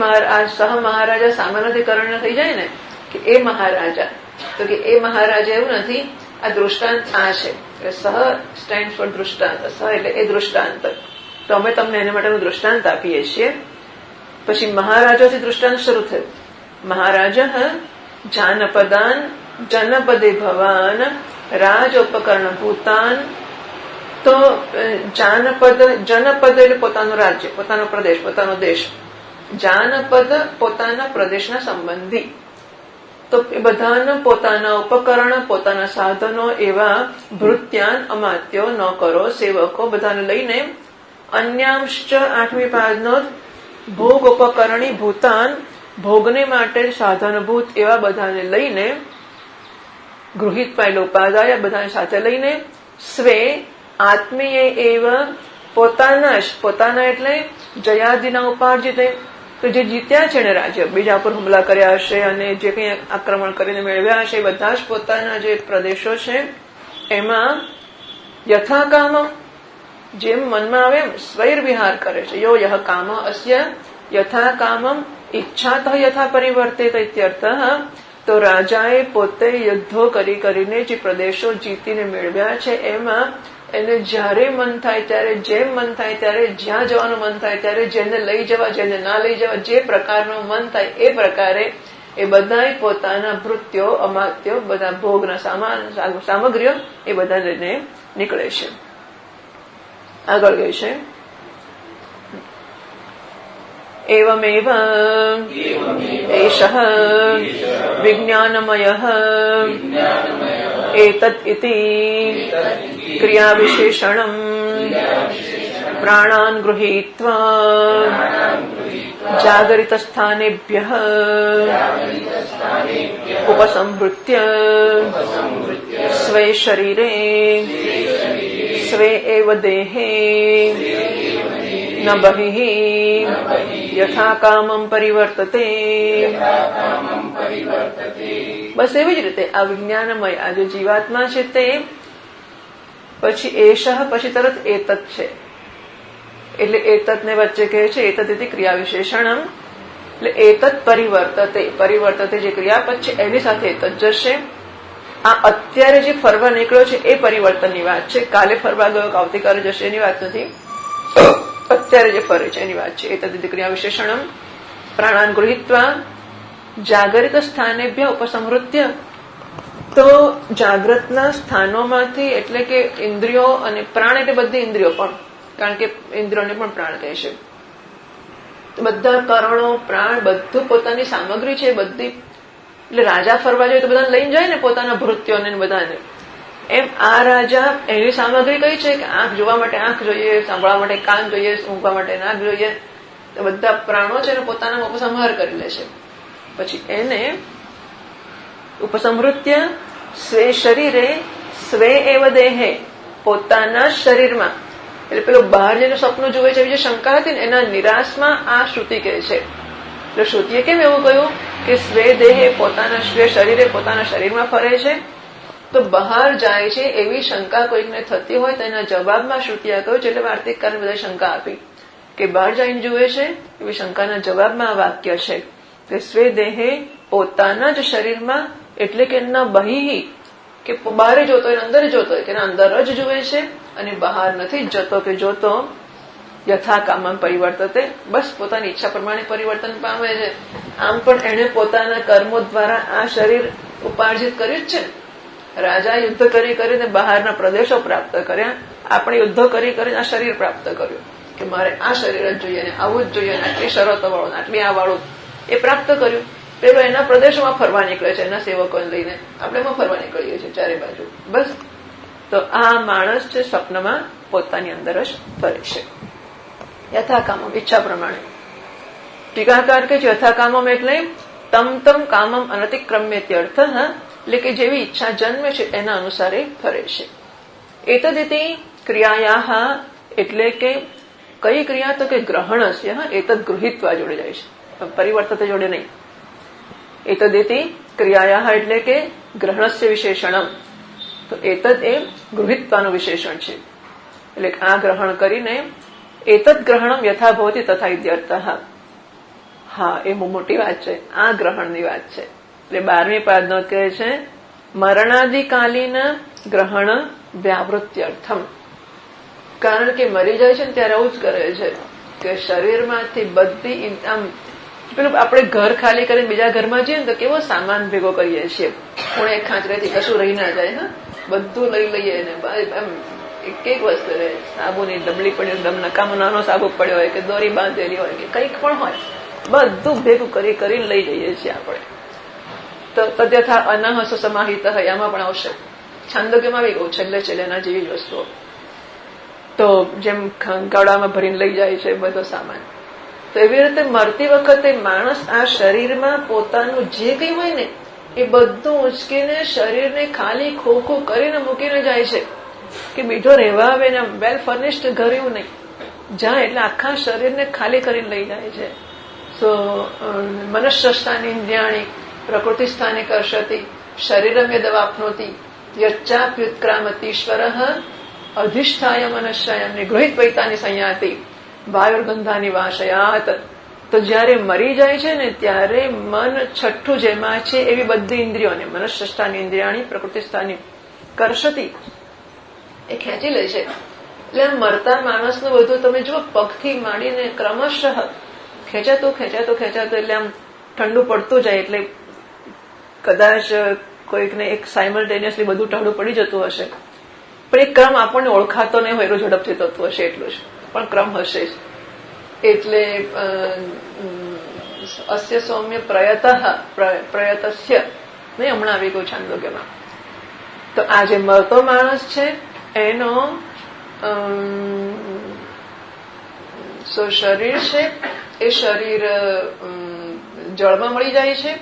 સહ મહારાજા સામાનાધિકરણ થઈ જાય ને કે એ મહારાજા, તો કે એ મહારાજા એવું નથી, આ દૃષ્ટાંત આ છે. સહ સ્ટેન્ડ ફોર દૃષ્ટાંત, સહ એટલે એ દૃષ્ટાંત. તો અમે તમને એના માટેનું દૃષ્ટાંત આપીએ છીએ. પછી મહારાજાથી દૃષ્ટાંત શરૂ થયું. મહારાજ જાનપદાન જનપદે ભવાન રાજોપકરણ ભૂતાન. તો જાનપદ, જનપદ એટલે પોતાનું રાજ્ય, પોતાનો પ્રદેશ, પોતાનો દેશ. જાનપદ પોતાના પ્રદેશના સંબંધી. તો એ બધાના પોતાના ઉપકરણ, પોતાના સાધનો એવા ભૃત્યાન અમાત્યો, નોકરો, સેવકો બધાને લઈને અન્યાંશ્ચ 8મી પાદનો ભોગ ઉપકરણી ભૂતાન ભોગને માટે સાધનભૂત એવા બધાને લઈને ગૃહિત પાયેલો ઉપાદાય બધાને સાથે લઈને સ્વે આત્મીય એવ પોતાના એટલે જયાદિના ઉપાર્જિત, તો જે જીત્યા છે ને રાજ્ય, બીજા પર હુમલા કર્યા હશે અને જે કંઈ આક્રમણ કરીને મેળવ્યા હશે એ બધા જ પોતાના જે પ્રદેશો છે એમાં યથા કામ જેમ મનમાં આવે એમ સ્વૈર વિહાર કરે છે. યો યહ કામ અસ્ય યથા કામમ ઈચ્છાતઃ યથા પરિવર્તિત ઇત્યર્થ. તો રાજાએ પોતે યુદ્ધો કરીને જે પ્રદેશો જીતીને મેળવ્યા છે એમાં એને જ્યારે મન થાય ત્યારે, જેમ મન થાય ત્યારે, જ્યાં જવાનું મન થાય ત્યારે, જેને લઈ જવા જેને ના લઈ જવા, જે પ્રકારનું મન થાય એ પ્રકારે એ બધા પોતાના ભૃત્યો અમાત્યો બધા ભોગના સામગ્રીઓ એ બધા લઈને નીકળે છે. આગળ ગઈ છે એવમેવ એષઃ વિજ્ઞાનમયઃ એતત ઇતિ ક્રિયાવિશેષણં પ્રાણાન ગૃહીત્વા જાગરિતસ્થાનેભ્યઃ ઉપસંહૃત્ય સ્વે શરીરે સ્વે એવ દેહે ન બહિઃ યથા કામમ પરિવર્તતે. બસ એવી જ રીતે આ વિજ્ઞાનમય આ જે જીવાત્મા છે તે પછી એષઃ પછી તરત એતત છે એટલે એતતને વચ્ચે કહે છે એતત ઇતિ ક્રિયા વિશેષણમ એટલે એતત પરિવર્તતે જે ક્રિયાપદ છે એની સાથે એતત જશે. આ અત્યારે જે ફરવા નીકળ્યો છે એ પરિવર્તનની વાત છે. કાલે ફરવા ગયો કે આવતીકાલે જશે એની વાત નથી. અત્યારે જે ફરે છે એની વાત છે. એતદ ઇતિ ક્રિયા વિશેષણમ પ્રાણાન ગૃહીત્વા જાગરિત સ્થાનેભ્ય ઉપસંહૃત્ય. તો જાગ્રતના સ્થાનોમાંથી એટલે કે ઇન્દ્રિયો અને પ્રાણ એટલે બધી ઇન્દ્રિયો પણ કારણ કે ઇન્દ્રિયોને પણ પ્રાણ કહે છે. બધા કરણો પ્રાણ બધું પોતાની સામગ્રી છે બધી. એટલે રાજા ફરવા જાય તો બધાને લઈને જાય ને પોતાના ભૃત્યોને બધાને. એમ આ રાજા એની સામગ્રી કઈ છે કે આંખ જોવા માટે આંખ જોઈએ, સાંભળવા માટે કાન જોઈએ, ઊંઘવા માટે નાક જોઈએ. તો બધા પ્રાણો છે ને પોતાના ઉપસંહાર કરી લે છે. પછી એને ઉપસંહૃત્ય સ્વે શરીરે સ્વે એવ દેહે પોતાના શરીરમાં એટલે પેલું બહાર જઈને સ્વપ્ન જુએ છે જે શંકા હતી ને એના નિરાશમાં આ શ્રુતિ કહે છે. એટલે શ્રુતિએ કેમ એવું કહ્યું કે સ્વે દેહે પોતાના સ્વે શરીરે પોતાના શરીરમાં ફરે છે. તો બહાર જાય છે એવી શંકા કોઈકને થતી હોય તો એના જવાબમાં શ્રુતિ આ કહ્યું છે. એટલે વાર્તિકકારને બધા શંકા આપી કે બહાર જઈને જુએ છે એવી શંકાના જવાબમાં આ વાક્ય છે કે સ્વે દેહે પોતાના જ શરીરમાં એટલે કે ન બહિઃ કે બહાર જોતો હોય અંદર જોતો હોય કે અંદર જ જુએ છે અને બહાર નથી જતો કે જોતો. યથા કામમ પરિવર્તતે બસ પોતાની ઈચ્છા પ્રમાણે પરિવર્તન પામે છે. આમ પણ એને પોતાના કર્મો દ્વારા આ શરીર ઉપાર્જિત કર્યું જ છે. રાજા યુદ્ધ કરી કરીને બહારના પ્રદેશો પ્રાપ્ત કર્યા. આપણે યુદ્ધો કરી કરીને આ શરીર પ્રાપ્ત કર્યું કે મારે આ શરીર જ જોઈએ ને આવું જ જોઈએ આટલી શરતો વાળું આટલી આ વાળું એ પ્રાપ્ત કર્યું. પેલો એના પ્રદેશોમાં ફરવા નીકળે છે એના સેવકોને લઈને. આપણે એમાં ફરવા નીકળીએ છીએ ચારે બાજુ. બસ તો આ માણસ છે સ્વપ્નમાં પોતાની અંદર જ ફરે છે યથા કામમ ઈચ્છા પ્રમાણે. ટીકાકાર કે યથા કામમ એટલે તમ તમ કામમ અનતિક્રમ્યત્યર્થ એટલે કે જેવી ઈચ્છા જન્મે છે એના અનુસારે ફરે છે. એતદિતિ ક્રિયાયા એટલે કે કઈ ક્રિયા તો કે ગ્રહણસ્ય એતદ ગૃહીત્વા જોડે જાય છે પરિવર્તતે જોડે નહીં. એતદિતિ ક્રિયાયા એટલે કે ગ્રહણસ્ય વિશેષણમ. તો એતદ એ ગૃહીત્વાનું વિશેષણ છે એટલે આ ગ્રહણ કરીને એતદ ગ્રહણમ યથા ભવતિ તથા ઇત્યર્થ. હા એ બહુ મોટી વાત છે. આ ગ્રહણની વાત છે. એટલે 12મી પાદનો કહે છે મરણાદિકાલીન ગ્રહણ વ્યાવૃત્યર્થમ. કારણ કે મરી જાય છે ને ત્યારે આવું જ કરે છે કે શરીરમાંથી બધી આમ પેલું આપણે ઘર ખાલી કરીને બીજા ઘરમાં જઈએ ને તો કેવો સામાન ભેગો કરીએ છીએ. ખૂણે એક ખાંચરેથી કશું રહી ના જાય. બધું લઈ લઈએ ને એમ એક એક વસ્તુ રહે. સાબુની ડબલી પડી દમ નકામો નાનો સાબુ પડ્યો હોય કે દોરી બાંધેલી હોય કે કંઈક પણ હોય બધું ભેગું કરીને લઈ જઈએ છીએ આપણે. તો તદ્યથા અનહસ સમાહિત આમાં પણ આવશે. છાંદોગ્યમાં આવી ગયું છેલ્લે એના જેવી જ વસ્તુઓ. તો જેમ ગળામાં ભરીને લઈ જાય છે બધો સામાન. તો એવી રીતે મરતી વખતે માણસ આ શરીરમાં પોતાનું જે કંઈ હોય ને એ બધું ઉચકીને શરીરને ખાલી ખોખું કરીને મૂકીને જાય છે કે બીજો રહેવા આવે ને વેલ ફર્નિશ્ડ ઘર એવું નહીં. જ્યાં એટલે આખા શરીરને ખાલી કરીને લઈ જાય છે. સો મનુષ્ય સ્થાની ઇન્દ્રિયાણી પ્રકૃતિ સ્થાને કર્ષતિ શરીરમ યદવાપ્નોતિ યચ્ચાપ્યુત્ક્રામતીશ્વર અધિષ્ઠાય મનશ્ચયમ નિગૃહિત વૈતાની સંયાતિ વાયુર્ગંધાની વાશયાત. તો જયારે મરી જાય છે ને ત્યારે મન છઠ્ઠું જેમાં છે એવી બધી ઇન્દ્રિયોને મનુષ્ય સ્થાની ઇન્દ્રિયાણી પ્રકૃતિ સ્થાની કર્ષતિ એ ખેંચી લે છે. એટલે મરતા માણસનું બધું તમે જુઓ પગથી માંડીને ક્રમશઃ ખેંચાતું એટલે આમ ઠંડુ પડતું જાય. એટલે કદાચ કોઈકને એક સાયમલ્ટેનિયસલી બધું ઠંડુ પડી જતું હશે પણ એ ક્રમ આપણને ઓળખાતો નહીં હોય એટલું ઝડપથી થતું હશે એટલું જ પણ ક્રમ હશે જ. એટલે અસ્ય સૌમ્ય પ્રયતસ્ય નહીં હમણાં આવી ગયું છાંદોગ્યમાં. તો આ જે મરતો માણસ છે એનો શરીર છે એ શરીર જળમાં મળી જાય છે.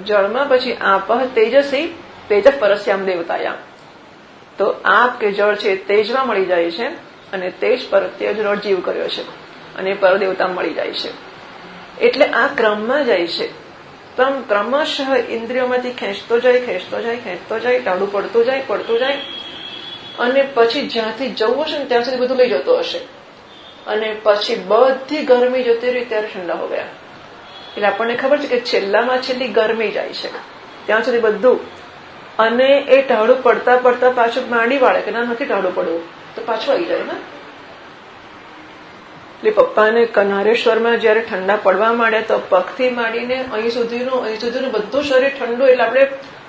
જળમાં પછી આપહ તેજસી તેજ પરસ્યામ દેવતાયામ. તો આપ કે જળ છે તેજમાં મળી જાય છે અને તે જ પરત્ય જ જીવ કર્યો છે અને પરદેવતા મળી જાય છે. એટલે આ ક્રમમાં જાય છે. ક્રમશઃ ઇન્દ્રિયોમાંથી ખેંચતો જાય, ટાળું પડતું જાય અને પછી જ્યાંથી જવું હશે ને ત્યાં સુધી બધું લઈ જતો હશે અને પછી બધી ગરમી જતી રહી ત્યારે ઠંડા હો ગયા. એટલે આપણને ખબર છે કે છેલ્લામાં છેલ્લી ગરમી જાય છે ત્યાં સુધી બધું, અને એ ટાળું પડતા પાછું માંડી વાળે કે ના નથી ટાળું પડવું તો પાછું આવી જાય ને. એટલે પપ્પાને કનારેશ્વરમાં જયારે ઠંડા પડવા માંડ્યા તો પગથી માંડીને અહીં સુધીનું બધું શરીર ઠંડુ, એટલે આપણે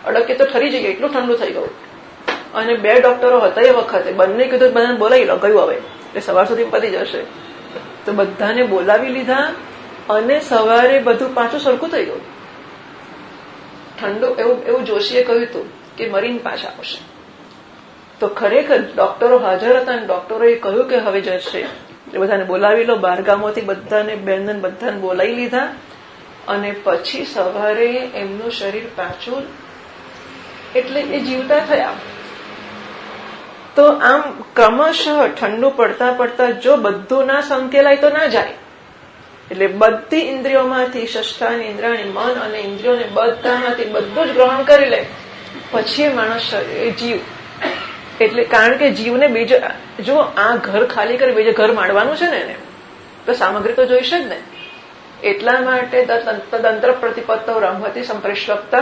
અડકે તો ઠરી જઈએ એટલું ઠંડુ થઈ ગયું. અને 2 ડોક્ટરો હતા એ વખતે, બંને કીધું બધાને બોલાવી લો, ગયું હવે એટલે સવાર સુધી પતી જશે. તો બધાને બોલાવી લીધા અને સવારે બધું પાછું સરખું થઈ ગયું ઠંડુ. એવું જોશીએ કહ્યું હતું કે મરીન પાછા આવશે. તો ખરેખર ડોક્ટરો હાજર હતા અને ડોક્ટરોએ કહ્યું કે હવે જશે. એટલે બધાને બોલાવી લો, બહારગામોથી બધાને બહેનને બધાને બોલાવી લીધા અને પછી સવારે એમનું શરીર પાછું, એટલે એ જીવતા થયા. તો આમ ક્રમશઃ ઠંડુ પડતા જો બધું ના સંકેલાય તો ના જાય. એટલે બધી ઇન્દ્રિયોમાંથી, ષષ્ઠાની ઇન્દ્રિયાણી, મન અને ઇન્દ્રિયોને બધામાંથી બધું જ ગ્રહણ કરી લે પછી એ માણસ એ જીવ. એટલે કારણ કે જીવને બીજો, જો આ ઘર ખાલી કરી બીજે ઘર માંડવાનું છે ને એને, તો સામગ્રી તો જોઈશે જ ને. એટલા માટે તદંત્ર પ્રતિપત્તૌ બ્રહ્મતિ સંપ્રેષવક્ત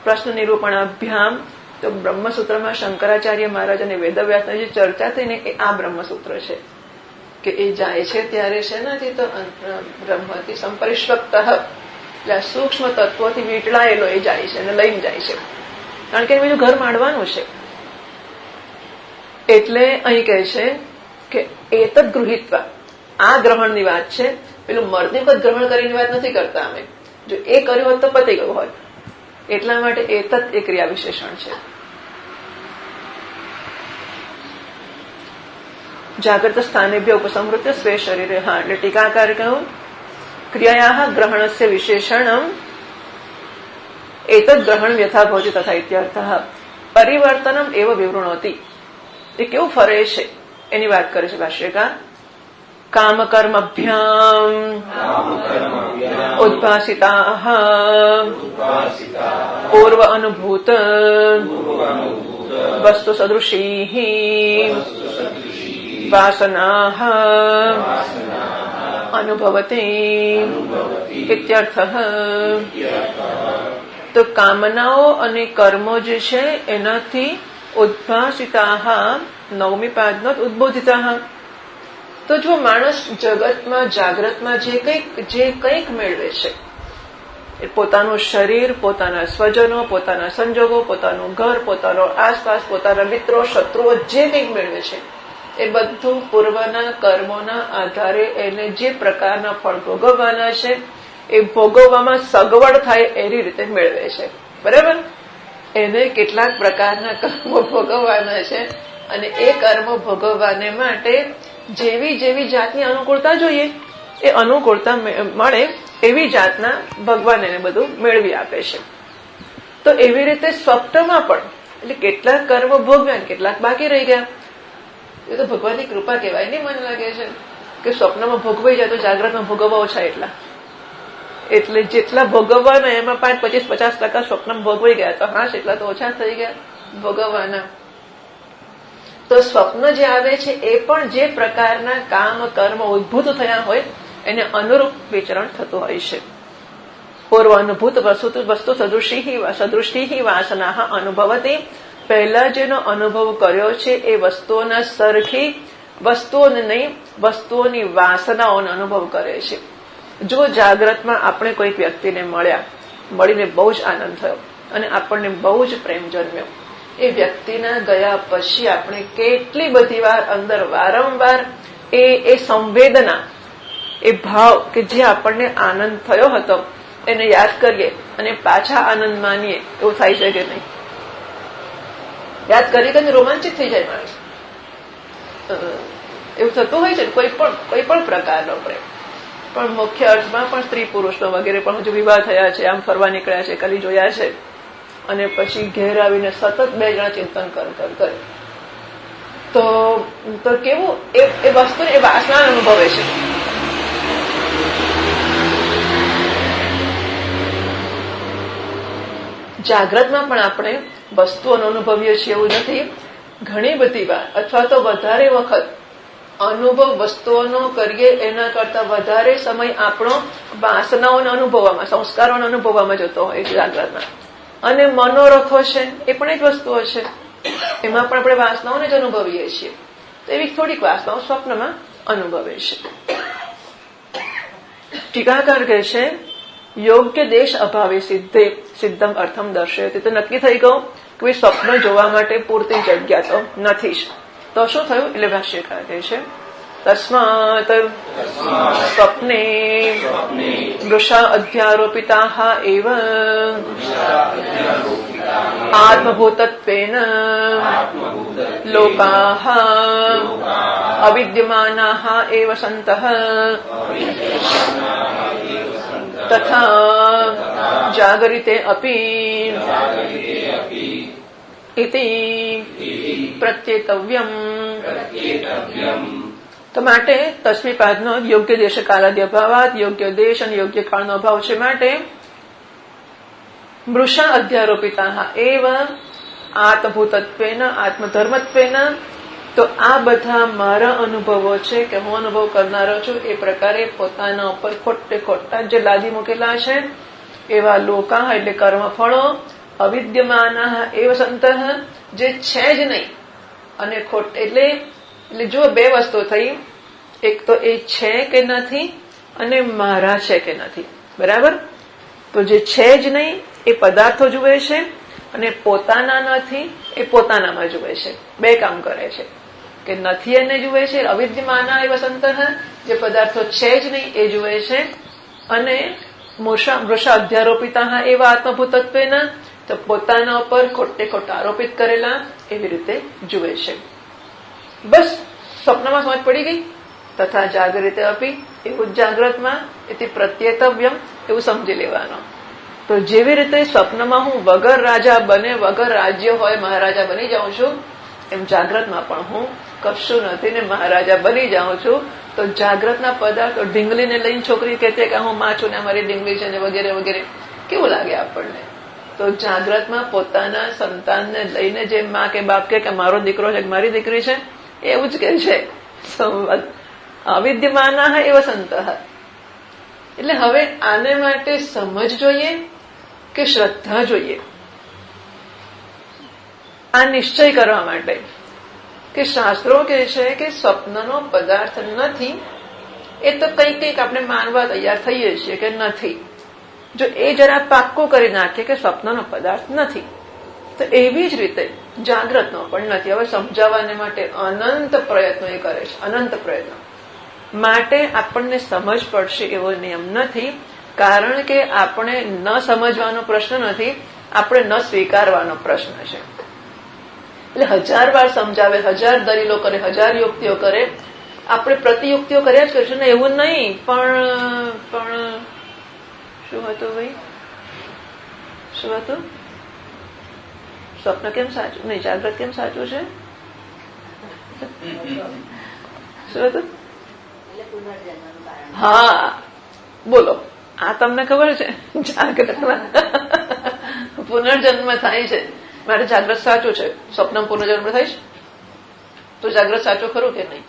પ્રશ્ન નિરૂપણાભ્યામ. તો બ્રહ્મસૂત્રમાં શંકરાચાર્ય મહારાજ અને વેદવ્યાસની જે ચર્ચા થઈ ને એ આ બ્રહ્મસૂત્ર છે કે એ જાય છે ત્યારે છે નથી તો બ્રહ્મથી સંપરિષ્વક્ત, એટલે સૂક્ષ્મ તત્વોથી વીંટળાયેલો એ જાય છે અને લઈને જાય છે, કારણ કે બીજું ઘર માંડવાનું છે. એટલે અહીં કહે છે કે એતદ ગૃહિત્વ, આ ગ્રહણની વાત છે. પેલું મર્દી વખત ગ્રહણ કરીને વાત નથી કરતા અમે, જો એ કર્યું હોત તો પતી ગયું હોત. એટલા માટે એતદ એ ક્રિયા વિશેષણ છે. જાગ્રત સ્થાનેભ્ય ઉપસંહૃત્ય સ્વે શરીરે. હા, એટલે ટીકાકારે કહ્યું ક્રિયાયા ગ્રહણસ્ય વિશેષણમ એતદ ગ્રહણ યથા ભવતી તથા ઇત્યર્થ. પરિવર્તનમ એવ વિવૃણોતિ, એ કેવું ફરે છે એની વાત કરે છે ભાષ્યકાર. કામ કર્મભ્યામ ઉદ્ભાસિતાઃ પૂર્વ અનુભૂત વસ્તુ સદૃશીઃ વાસનાઃ અનુભવતી ઇત્યર્થઃ. તો કામનાઓ અને કર્મો જે છે એનાથી ઉદ્ભાસિતાઃ, નવમી પાદનો ઉદ્બોધિતાઃ. તો જો માણસ જગતમાં જાગ્રતમાં જે કંઈક મેળવે છે, પોતાનું શરીર, પોતાના સ્વજનો, પોતાના સંજોગો, પોતાનું ઘર, પોતાનો આસપાસ, પોતાના મિત્રો, શત્રુઓ જે કંઈક મેળવે છે એ બધું પૂર્વના કર્મોના આધારે એને જે પ્રકારના ફળ ભોગવવાના છે એ ભોગવવામાં સગવડ થાય એવી રીતે મેળવે છે. બરાબર? એને કેટલાક પ્રકારના કર્મો ભોગવવાના છે અને એ કર્મ ભોગવવાને માટે જેવી જાતની અનુકૂળતા જોઈએ એ અનુકૂળતા મળે એવી જાતના ભગવાન એને બધું મેળવી આપે છે. તો એવી રીતે સ્વપ્નમાં પણ, એટલે કેટલાક કર્મ ભોગવ્યા, કેટલાક બાકી રહી ગયા. એ તો ભગવાનની કૃપા કહેવાય. નહીં મને લાગે છે કે સ્વપ્નમાં ભોગવાઈ જાય તો જાગ્રતમાં ભોગવવા ઓછા એટલા. એટલે જેટલા ભોગવવાના એમાં 5-25-50% સ્વપ્નમાં ભોગવાઈ ગયા તો હા, એટલા તો ઓછા થઈ ગયા ભોગવવાના. તો સ્વપ્ન જે આવે છે એ પણ જે પ્રકારના કામ કર્મ ઉદ્ભૂત થયા હોય એને અનુરૂપ વિચરણ થતું હોય છે. પૂર્વ અનુભૂત વસ્તુ સદૃષ્ટિ વાસના અનુભવતી. પહેલા જેનો અનુભવ કર્યો છે એ વસ્તુઓના સરખી વસ્તુઓને નહીં, વસ્તુઓની વાસનાઓનો અનુભવ કરે છે. જો જાગ્રતમાં આપણે કોઈક વ્યક્તિને મળીને બહુ જ આનંદ થયો અને આપણને બહુ જ પ્રેમ જન્મ્યો, એ વ્યક્તિના ગયા પછી આપણે કેટલી બધી વાર અંદર વારંવાર એ સંવેદના, એ ભાવ કે જે આપણને આનંદ થયો હતો એને યાદ કરીએ અને પાછા આનંદ માનીએ, એવું થાય છે કે નહીં? યાદ કરી રોમાંચિત થઈ જાય માણસ. એવું થતું હોય છે કોઈ પણ પ્રકારનો પ્રેમ. પણ મુખ્ય અર્થમાં પણ સ્ત્રી પુરુષનો વગેરે પણ હજુ વિવાહ થયા છે, આમ ફરવા નીકળ્યા છે, કલી જોયા છે અને પછી ઘેર આવીને સતત બે જણા ચિંતન કરે તો કેવું એ વસ્તુને એ વાસના અનુભવે છે. જાગ્રતમાં પણ આપણે વસ્તુઓનો અનુભવીએ છીએ એવું નથી. ઘણી બધી વાર અથવા તો વધારે વખત અનુભવ વસ્તુઓનો કરીએ એના કરતા વધારે સમય આપણો વાસનાઓને અનુભવવામાં, સંસ્કારોને અનુભવવામાં જતો હોય છે જાગ્રતમાં. અને મનોરથો છે એ પણ એક વસ્તુઓ છે, એમાં પણ આપણે વાસનાઓને જ અનુભવીએ છીએ. તો એવી થોડીક વાસનાઓ સ્વપ્નમાં અનુભવે છે. ટીકાકાર કહે છે યોગ્ય દેશ અભાવે સિદ્ધમ અર્થમ દર્શયતિ. તો નક્કી થઈ ગયું કે સ્વપ્ન જોવા માટે પૂરતી જગ્યા તો નથી જ. તો શું થયું? એટલે ભાષ્યકાર કહે છે તસ્માત સ્વપ્ને વૃષા અધ્યારોપિતાઃ એવ આત્મભૂતત્વેન લોકાઃ અવિદ્યમાનાઃ એવ સन्तઃ તથા જાગરિતે અપી ઇતિ પ્રત્યેતવ્યમ. તો માટે તસ્મીપાદનો યોગ્ય દેશ કાલાદ્ય અભાવાત, યોગ્ય દેશ અને યોગ્ય કાળનો અભાવ છે. માટે મૃષા અધ્યારોપિતા એવ આત્મભૂતત્વેન આત્મધર્મત્વેન. તો આ બધા મારા અનુભવો છે કે હું અનુભવ કરનારો છું એ પ્રકારે પોતાના ઉપર ખોટે ખોટા જે લાદી મૂકેલા છે એવા લોકા એટલે કર્મફળો, અવિદ્યમાના એવ સંતઃ જે છે જ નહીં. અને ખોટ એટલે જો બે વસ્તુ થઈ, એક તો એ છે કે નથી અને મારા છે કે નથી. બરાબર? તો જે છે જ નહીં એ પદાર્થો જુએ છે અને પોતાના નથી એ પોતાનામાં જુએ છે. બે કામ કરે છે કે નથી એને જુએ છે. અવિદ્યમાના એવ સંતઃ જે પદાર્થો છે જ નહીં એ જુએ છે. અને મૃષા અધ્યારોપિતા એવા આત્મભૂતત્વેના તો પોતાના ઉપર ખોટે ખોટા આરોપિત કરેલા એવી રીતે જુએ છે. બસ સ્વપ્નમાં સમજ પડી ગઈ. તથા જાગૃતે અપી એવું જાગ્રતમાં એથી પ્રત્યેતવ્યમ એવું સમજી લેવાનું. તો જેવી રીતે સ્વપ્નમાં હું વગર રાજા બને વગર રાજ્ય હોય મહારાજા બની જાઉં છું, એમ જાગ્રતમાં પણ હું કશું નથી ને મહારાજા બની જાઉં છું. તો જાગ્રતના પદાર્થો ઢીંગલીને લઈને છોકરી કહેતી કે હું માં છું ને અમારી ઢીંગલી છે ને વગેરે વગેરે કેવું લાગે આપણને? તો જાગ્રતમાં પોતાના સંતાનને લઈને જે માં કે બાપ કે મારો દીકરો છે મારી દીકરી છે એવું જ કે છે. અવિદ્યમાના એવ સંતઃ. એટલે હવે આને માટે સમજ જોઈએ કે શ્રદ્ધા જોઈએ? આ નિશ્ચય કરવા માટે કે શાસ્ત્રો કહે છે કે સ્વપ્નનો પદાર્થ નથી, એ તો કંઈક આપણે માનવા તૈયાર થઈએ છીએ કે નથી. જો એ જરા પાક્કું કરી નાખીએ કે સ્વપ્નનો પદાર્થ નથી, તો એવી જ રીતે જાગ્રતનો પણ નથી. હવે સમજાવવાને માટે અનંત પ્રયત્નો એ કરે છે, અનંત પ્રયત્નો. માટે આપણને સમજ પડશે એવો નિયમ નથી. કારણ કે આપણે ન સમજવાનો પ્રશ્ન નથી, આપણે ન સ્વીકારવાનો પ્રશ્ન છે. એટલે 1000 વાર સમજાવે, 1000 દલીલો કરે, 1000 યુક્તિઓ કરે, આપણે પ્રતિયુક્તિઓ કર્યા જ કરશું ને એવું નહીં. પણ શું હતું ભાઈ? શું હતું? સ્વપ્ન કેમ સાચું નહીં, જાગ્રત કેમ સાચું છે? શું હતું? હા બોલો. આ તમને ખબર છે જાગ્રતમાં પુનર્જન્મ થાય છે. મારે જાગ્રત સાચું છે, સ્વપ્ન પુનર્જન્મ થાય છે, તો જાગ્રત સાચું ખરું કે નહીં?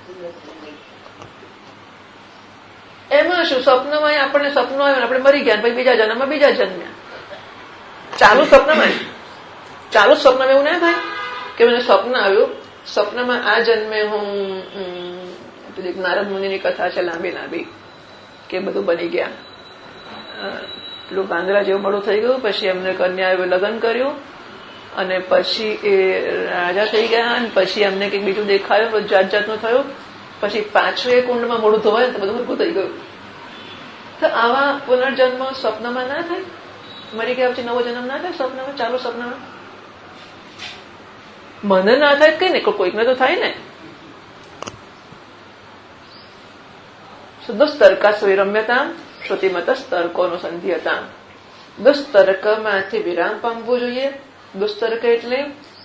એમાં શું? સ્વપ્નમાં આપણને સપનું આવ્યું, આપણે મરી ગયા, પછી બીજા જન્મમાં બીજા જન્મ્યા. ચાલુ સ્વપ્નમાં એવું ના થાય કે મને સ્વપ્ન આવ્યું, સ્વપ્નમાં આ જન્મે હું નારદ મુનિની કથા છે લાંબી કે બધું બની ગયા, પેલું પાંદડા જેવું મળું થઈ ગયું, પછી એમને કન્યા લગ્ન કર્યું અને પછી એ રાજા થઈ ગયા અને પછી એમને કંઈક બીજું દેખાયું, બધું જાત જાતનું થયું, પછી પાછું એ કુંડમાં મોડું ધોવાય તો બધું હરખું થઈ ગયું. તો આવા પુનર્જન્મ સ્વપ્નમાં ના થાય? મરી ગયા પછી નવો જન્મ ના થાય સ્વપ્નમાં, ચાલુ સ્વપ્નમાં? મને ના થાય કઈ ને, કોઈકને તો થાય ને. દુસ્તર્કા સ્વૈરમ્યતા શ્રુતિમતસ્તર્કોનું સંધિયતા. દુસ્તર્કમાંથી વિરામ પામવું જોઈએ. દુસ્તર્ક એટલે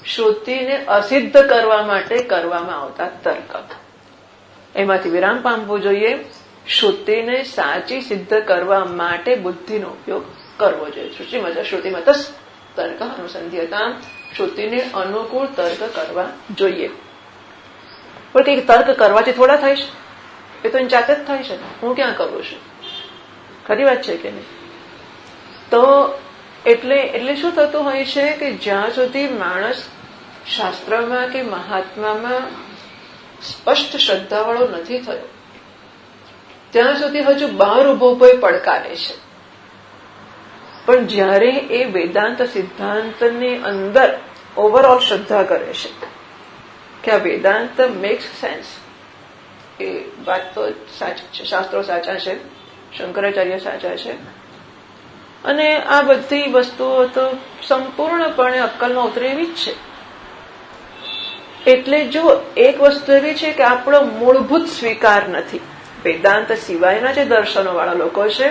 શ્રુતિને અસિદ્ધ કરવા માટે કરવામાં આવતા તર્ક. એમાંથી વિરામ પામવું જોઈએ. શ્રુતિને સાચી સિદ્ધ કરવા માટે બુદ્ધિનો ઉપયોગ કરવો જોઈએ. શ્રુતિમત તર્ક અનુસંધ્યતા, શ્રુતિને અનુકૂળ તર્ક કરવા જોઈએ. પણ કંઈક તર્ક કરવાથી થોડા થાય છે? એ તો એની જાતે જ થાય છે. હું ક્યાં કરું છું? ખરી વાત છે કે નહીં? તો એટલે શું થતું હોય છે કે જ્યાં સુધી માણસ શાસ્ત્રમાં કે મહાત્મામાં સ્પષ્ટ શ્રદ્ધાવાળો નથી થયો ત્યાં સુધી હજુ બહાર ઉભો કોઈ પડકારે છે. પણ જ્યારે એ વેદાંત સિદ્ધાંતની અંદર ઓવરઓલ શ્રદ્ધા કરે છે કે આ વેદાંત મેક્સ સેન્સ, એ વાત તો સાચી છે, શાસ્ત્રો સાચા છે, શંકરાચાર્ય સાચા છે, અને આ બધી વસ્તુઓ તો સંપૂર્ણપણે અક્કલમાં ઉતરે એવી જ છે. એટલે જો એક વસ્તુ એવી છે કે આપણો મૂળભૂત સ્વીકાર નથી. વેદાંત સિવાયના જે દર્શનો વાળા લોકો છે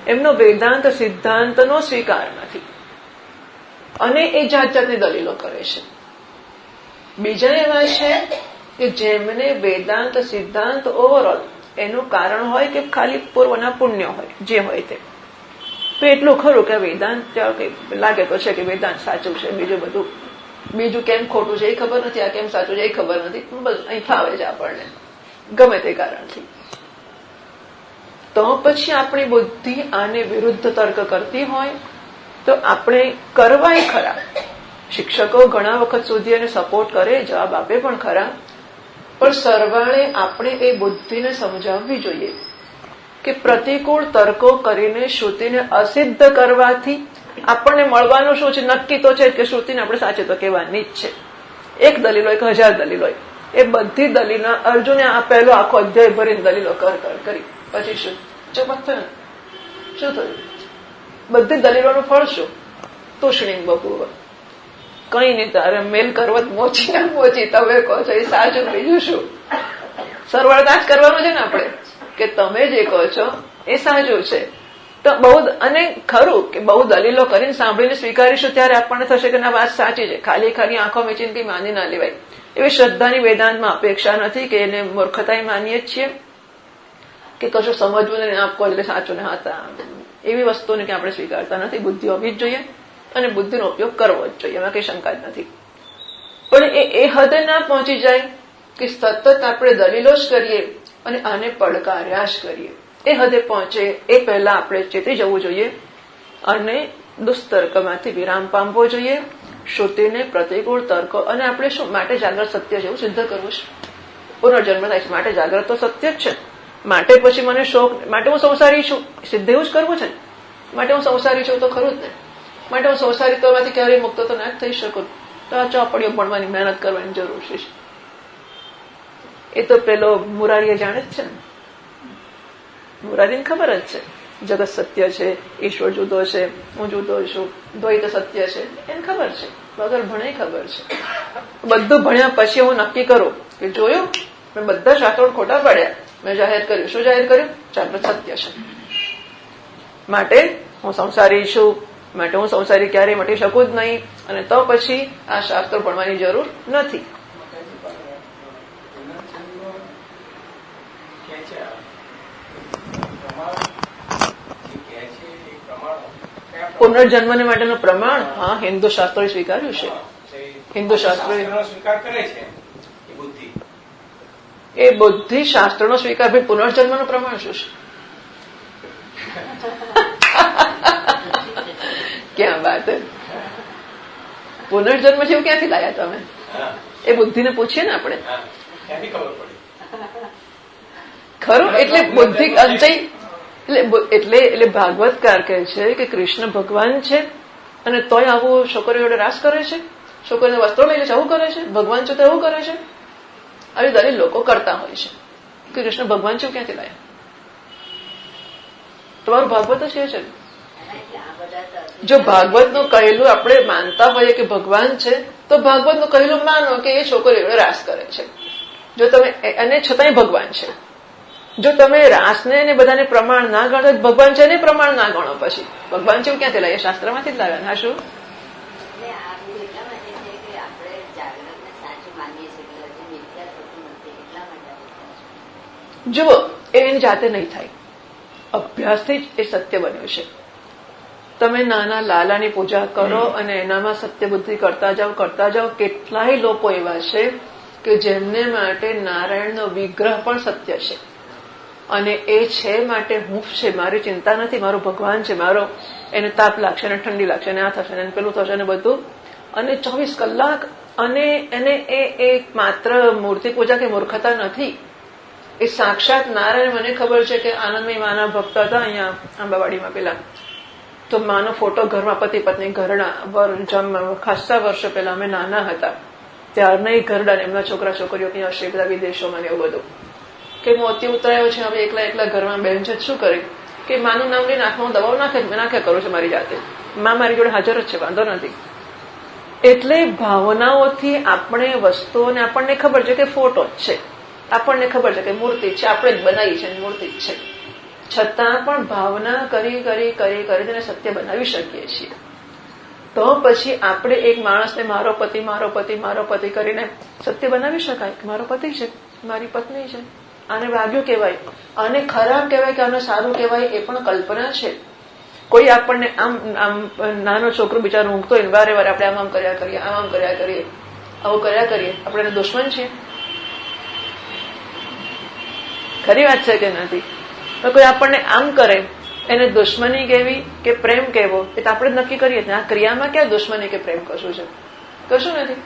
એમનો વેદાંત સિદ્ધાંતનો સ્વીકાર નથી અને એ જાત જાતની દલીલો કરે છે. બીજા એવા છે કે જેમને વેદાંત સિદ્ધાંત ઓવરઓલ એનું કારણ હોય કે ખાલી પૂર્વના પુણ્ય હોય, જે હોય તે. તો એટલું ખરું કે વેદાંત લાગે તો છે કે વેદાંત સાચું છે, બીજું કેમ ખોટું છે એ ખબર નથી, આ કેમ સાચું છે એ ખબર નથી, બસ અહીં ફાવે છે આપણને ગમે તે કારણથી. તો પછી આપણી બુદ્ધિ આને વિરુદ્ધ તર્ક કરતી હોય તો આપણે કરવાય ખરા. શિક્ષકો ઘણા વખત સુધી એને સપોર્ટ કરે, જવાબ આપે પણ ખરા, પણ સરવાળે આપણે એ બુદ્ધિને સમજાવવી જોઈએ કે પ્રતિકૂળ તર્કો કરીને શ્રુતિને અસિદ્ધ કરવાથી આપણને મળવાનું શું છે? નક્કી તો છે કે શ્રુતિને આપણે સાચી તો કહેવાની જ છે. એક દલીલ હોય કે 1000 દલીલ હોય, એ બધી દલીલના અર્જુને આ પહેલો આખો અધ્યાય ભરીને દલીલો કરી, પછી શું ચમક થયું? શું થયું? બધી દલીલોનું ફળ શું? તુષ્ણિંગ બપુર. કઈ નહીં, તારે મેલ કરવત મોચી ના મોચી, તમે કહો છો એ સાચું, બીજું શું? સરવાળતા જ કરવાનું છે ને આપણે કે તમે જે કહો છો એ સાચું છે. તો બહુ, અને ખરું કે બહુ દલીલો કરીને સાંભળીને સ્વીકારીશું ત્યારે આપણને થશે કે ના વાત સાચી છે. ખાલી આંખો મીચીને કઈ માની ના લેવાય. એવી શ્રદ્ધાની વેદાંતમાં અપેક્ષા નથી કે એને મૂર્ખતાએ માનીએ જ છીએ કે કશું સમજવું ને આપકો એટલે સાચું ને હાથા, એવી વસ્તુને કે આપણે સ્વીકારતા નથી. બુદ્ધિ હોવી જ જોઈએ અને બુદ્ધિનો ઉપયોગ કરવો જ જોઈએ, એમાં કઈ શંકા જ નથી. પણ એ હદે ના પહોંચી જાય કે સતત આપણે દલીલો જ કરીએ અને આને પડકાર્યા જ કરીએ. એ હદે પહોંચે એ પહેલા આપણે ચેતી જવું જોઈએ અને દુષ્તર્કમાંથી વિરામ પામવો જોઈએ. શ્રુતિને પ્રતિકૂળ તર્કો, અને આપણે શું માટે જાગ્રત સત્ય જેવું સિદ્ધ કરવું છે. પુનર્જન્મ થાય છે માટે જાગ્રત તો સત્ય જ છે. માટે પછી મને શોખ, માટે હું સંસારી છું, સિદ્ધ એવું જ કરવું છે. માટે હું સંસારી છું તો ખરું જ ને. માટે હું સંસારી તો એમાંથી ક્યારેય મુક્ત તો ના જ થઈ શકું. તો આ ચોપડીઓ ભણવાની મહેનત કરવાની જરૂર છે. એ તો પેલો મુરારીએ જાણે જ છે ને. મુરારીને ખબર જ છે જગત સત્ય છે, ઈશ્વર જુદો છે, હું જુદો છું, દ્વૈત સત્ય છે, એને ખબર છે. વગર ભણે ખબર છે. બધું ભણ્યા પછી હું નક્કી કરું કે જોયું મેં બધા શાસ્ત્રો ખોટા પાડ્યા, મેં જાહેર કર્યું. શું જાહેર કર્યું? જાગૃત સત્ય છે. માટે હું સંસારી છું, માટે હું સંસારી ક્યારેય મટી શકું જ નહીં, અને તો પછી આ શાસ્ત્રો ભણવાની જરૂર નથી. પુનર્જન્મને માટેનું પ્રમાણ, હા, હિન્દુ શાસ્ત્રોએ સ્વીકાર્યું છે. હિન્દુ શાસ્ત્રોએ સ્વીકાર કરે છે એ બુદ્ધિ શાસ્ત્રનો સ્વીકાર. ભાઈ પુનર્જન્મનું પ્રમાણ શું છે? ક્યાં વાત? પુનર્જન્મ છે એવું ક્યાંથી લાયા તમે? એ બુદ્ધિને પૂછીએ ને આપણે. ખરું, એટલે બુદ્ધિ અંતય એટલે ભાગવતકાર કહે છે કે કૃષ્ણ ભગવાન છે અને તોય આવું છોકરીઓ જોડે રાસ કરે છે, છોકરીને વસ્ત્રો લઈ લે છે, આવું કરે છે. ભગવાન છે તો એવું કરે છે. આવી દરેક લોકો કરતા હોય છે કે કૃષ્ણ ભગવાન છે ક્યાંથી લાયા? તમારું ભાગવત જ છે. જો ભાગવતનું કહેલું આપણે માનતા હોઈએ કે ભગવાન છે તો ભાગવતનું કહેલું માનો કે એ છોકરીઓ રાસ કરે છે. જો તમે અને છતાંય ભગવાન છે. જો તમે રાસને ને બધાને પ્રમાણ ના ગણો, ભગવાન છે ને પ્રમાણ ના ગણો, પછી ભગવાન છે ક્યાંથી લાવીએ? શાસ્ત્રમાંથી જ લાવ્યા. હા, શું જુઓ, એ એની જાતે નહીં થાય, અભ્યાસથી જ એ સત્ય બન્યું છે. તમે નાના લાલાની પૂજા કરો અને એનામાં સત્ય બુદ્ધિ કરતા જાઓ. કેટલાય લોકો એવા છે કે જેમને માટે નારાયણનો વિગ્રહ પણ સત્ય છે, અને એ છે માટે હું છે, મારી ચિંતા નથી, મારો ભગવાન છે, મારો એને તાપ લાગશે ને ઠંડી લાગશે ને આ થશે ને પેલું થશે ને બધું, અને 24 કલાક. અને એને એ માત્ર મૂર્તિ પૂજા કે મૂર્ખતા નથી, એ સાક્ષાત નારાયણ. મને ખબર છે કે આનંદમય માના ભક્ત હતા અહીંયા આંબાવાડીમાં પેલા, તો માનો ફોટો ઘરમાં પતિ પત્ની ઘરડા ખાસ્સા વર્ષો પહેલા અમે નાના હતા ત્યારના એ ઘરડા ને એમના છોકરા છોકરીઓ ત્યાં હશે બધા વિદેશોમાં એવું બધું, કે મોતી ઉતરાયો છે, હવે એકલા ઘરમાં બેન છે, શું કરે કે માનું નામ લઈને આંખમાં દબાવ નાખ્યા કરું છું મારી જાતે, માં મારી જોડે હાજર જ છે, વાંધો નથી. એટલે ભાવનાઓથી આપણે વસ્તુઓને આપણને ખબર છે કે ફોટો જ છે, આપણને ખબર છે કે મૂર્તિ છે, આપણે જ બનાવી છે મૂર્તિ જ છે, છતાં પણ ભાવના કરી તેને સત્ય બનાવી શકીએ છીએ. તો પછી આપણે એક માણસને મારો પતિ કરીને સત્ય બનાવી શકાય કે મારો પતિ છે, મારી પત્ની છે. આને વાગ્યું કહેવાય, આને ખરાબ કહેવાય કે આને સારું કહેવાય, એ પણ કલ્પના છે. કોઈ આપણને આમ નાનો છોકરો બિચારો ઊંઘતો હોય વારે વારે આપણે આમ કર્યા કરીએ, આવું કર્યા કરીએ, આપણે એને દુશ્મન છીએ. ખરી વાત છે કે નથી? કોઈ આપણને આમ કરે એને દુશ્મની કહેવી કે પ્રેમ કહેવો, એ તો આપણે જ નક્કી કરીએ. આ ક્રિયામાં ક્યાં દુશ્મની કે પ્રેમ કશું છે? કશું નથી.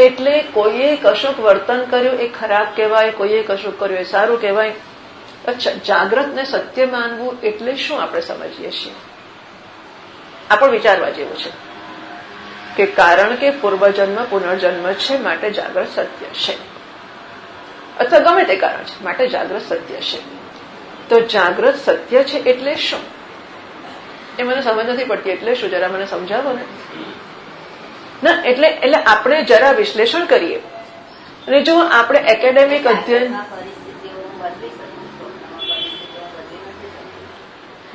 એટલે કોઈએ કશુંક વર્તન કર્યું એ ખરાબ કહેવાય, કોઈએ કશુંક કર્યું એ સારું કહેવાય. અચ્છા, જાગ્રત ને સત્ય માનવું એટલે શું આપણે સમજીએ છીએ? આ પણ વિચારવા જેવું છે કે કારણ કે પૂર્વજન્મ પુનર્જન્મ છે માટે જાગ્રત સત્ય છે, અથવા ગમે તે કારણ છે માટે જાગ્રત સત્ય છે. તો જાગ્રત સત્ય છે એટલે શું? એ મને સમજ નથી પડતી. એટલે શું? જરા મને સમજાવો ને. ના એટલે આપણે જરા વિશ્લેષણ કરીએ. અને જો આપણે એકેડેમિક અધ્યયન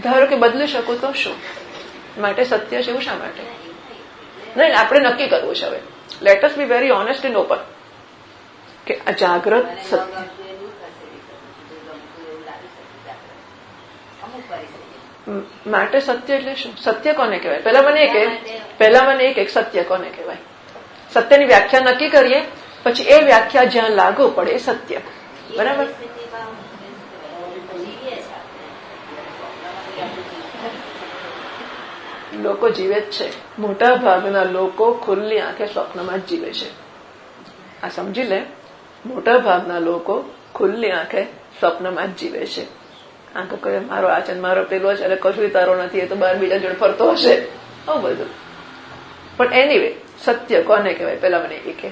ધારો કે બદલી શકું તો શું માટે સત્ય છે? એવું શા માટે? નહીં, આપણે નક્કી કરવું છે. હવે let us be very honest and open કે આ જાગ્રત સત્ય માટે સત્ય એટલે શું? સત્ય કોને કહેવાય? પહેલા મને એક સત્ય કોને કહેવાય? સત્યની વ્યાખ્યા નક્કી કરીએ, પછી એ વ્યાખ્યા જ્યાં લાગુ પડે એ સત્ય. બરાબર? લોકો જીવે જ છે. મોટા ભાગના લોકો ખુલ્લી આંખે સ્વપ્નમાં જ જીવે છે. આ સમજી લે. મોટા ભાગના લોકો ખુલ્લી આંખે સ્વપ્નમાં જ જીવે છે. આંખો કહે મારો આ છે મારો પેલો છે, એટલે કશું તારો નથી, એ તો બહાર બીજા જોડે ફરતો હશે, આવું બધું. પણ એનીવે સત્ય કોને કહેવાય? પેલા મને એ કે.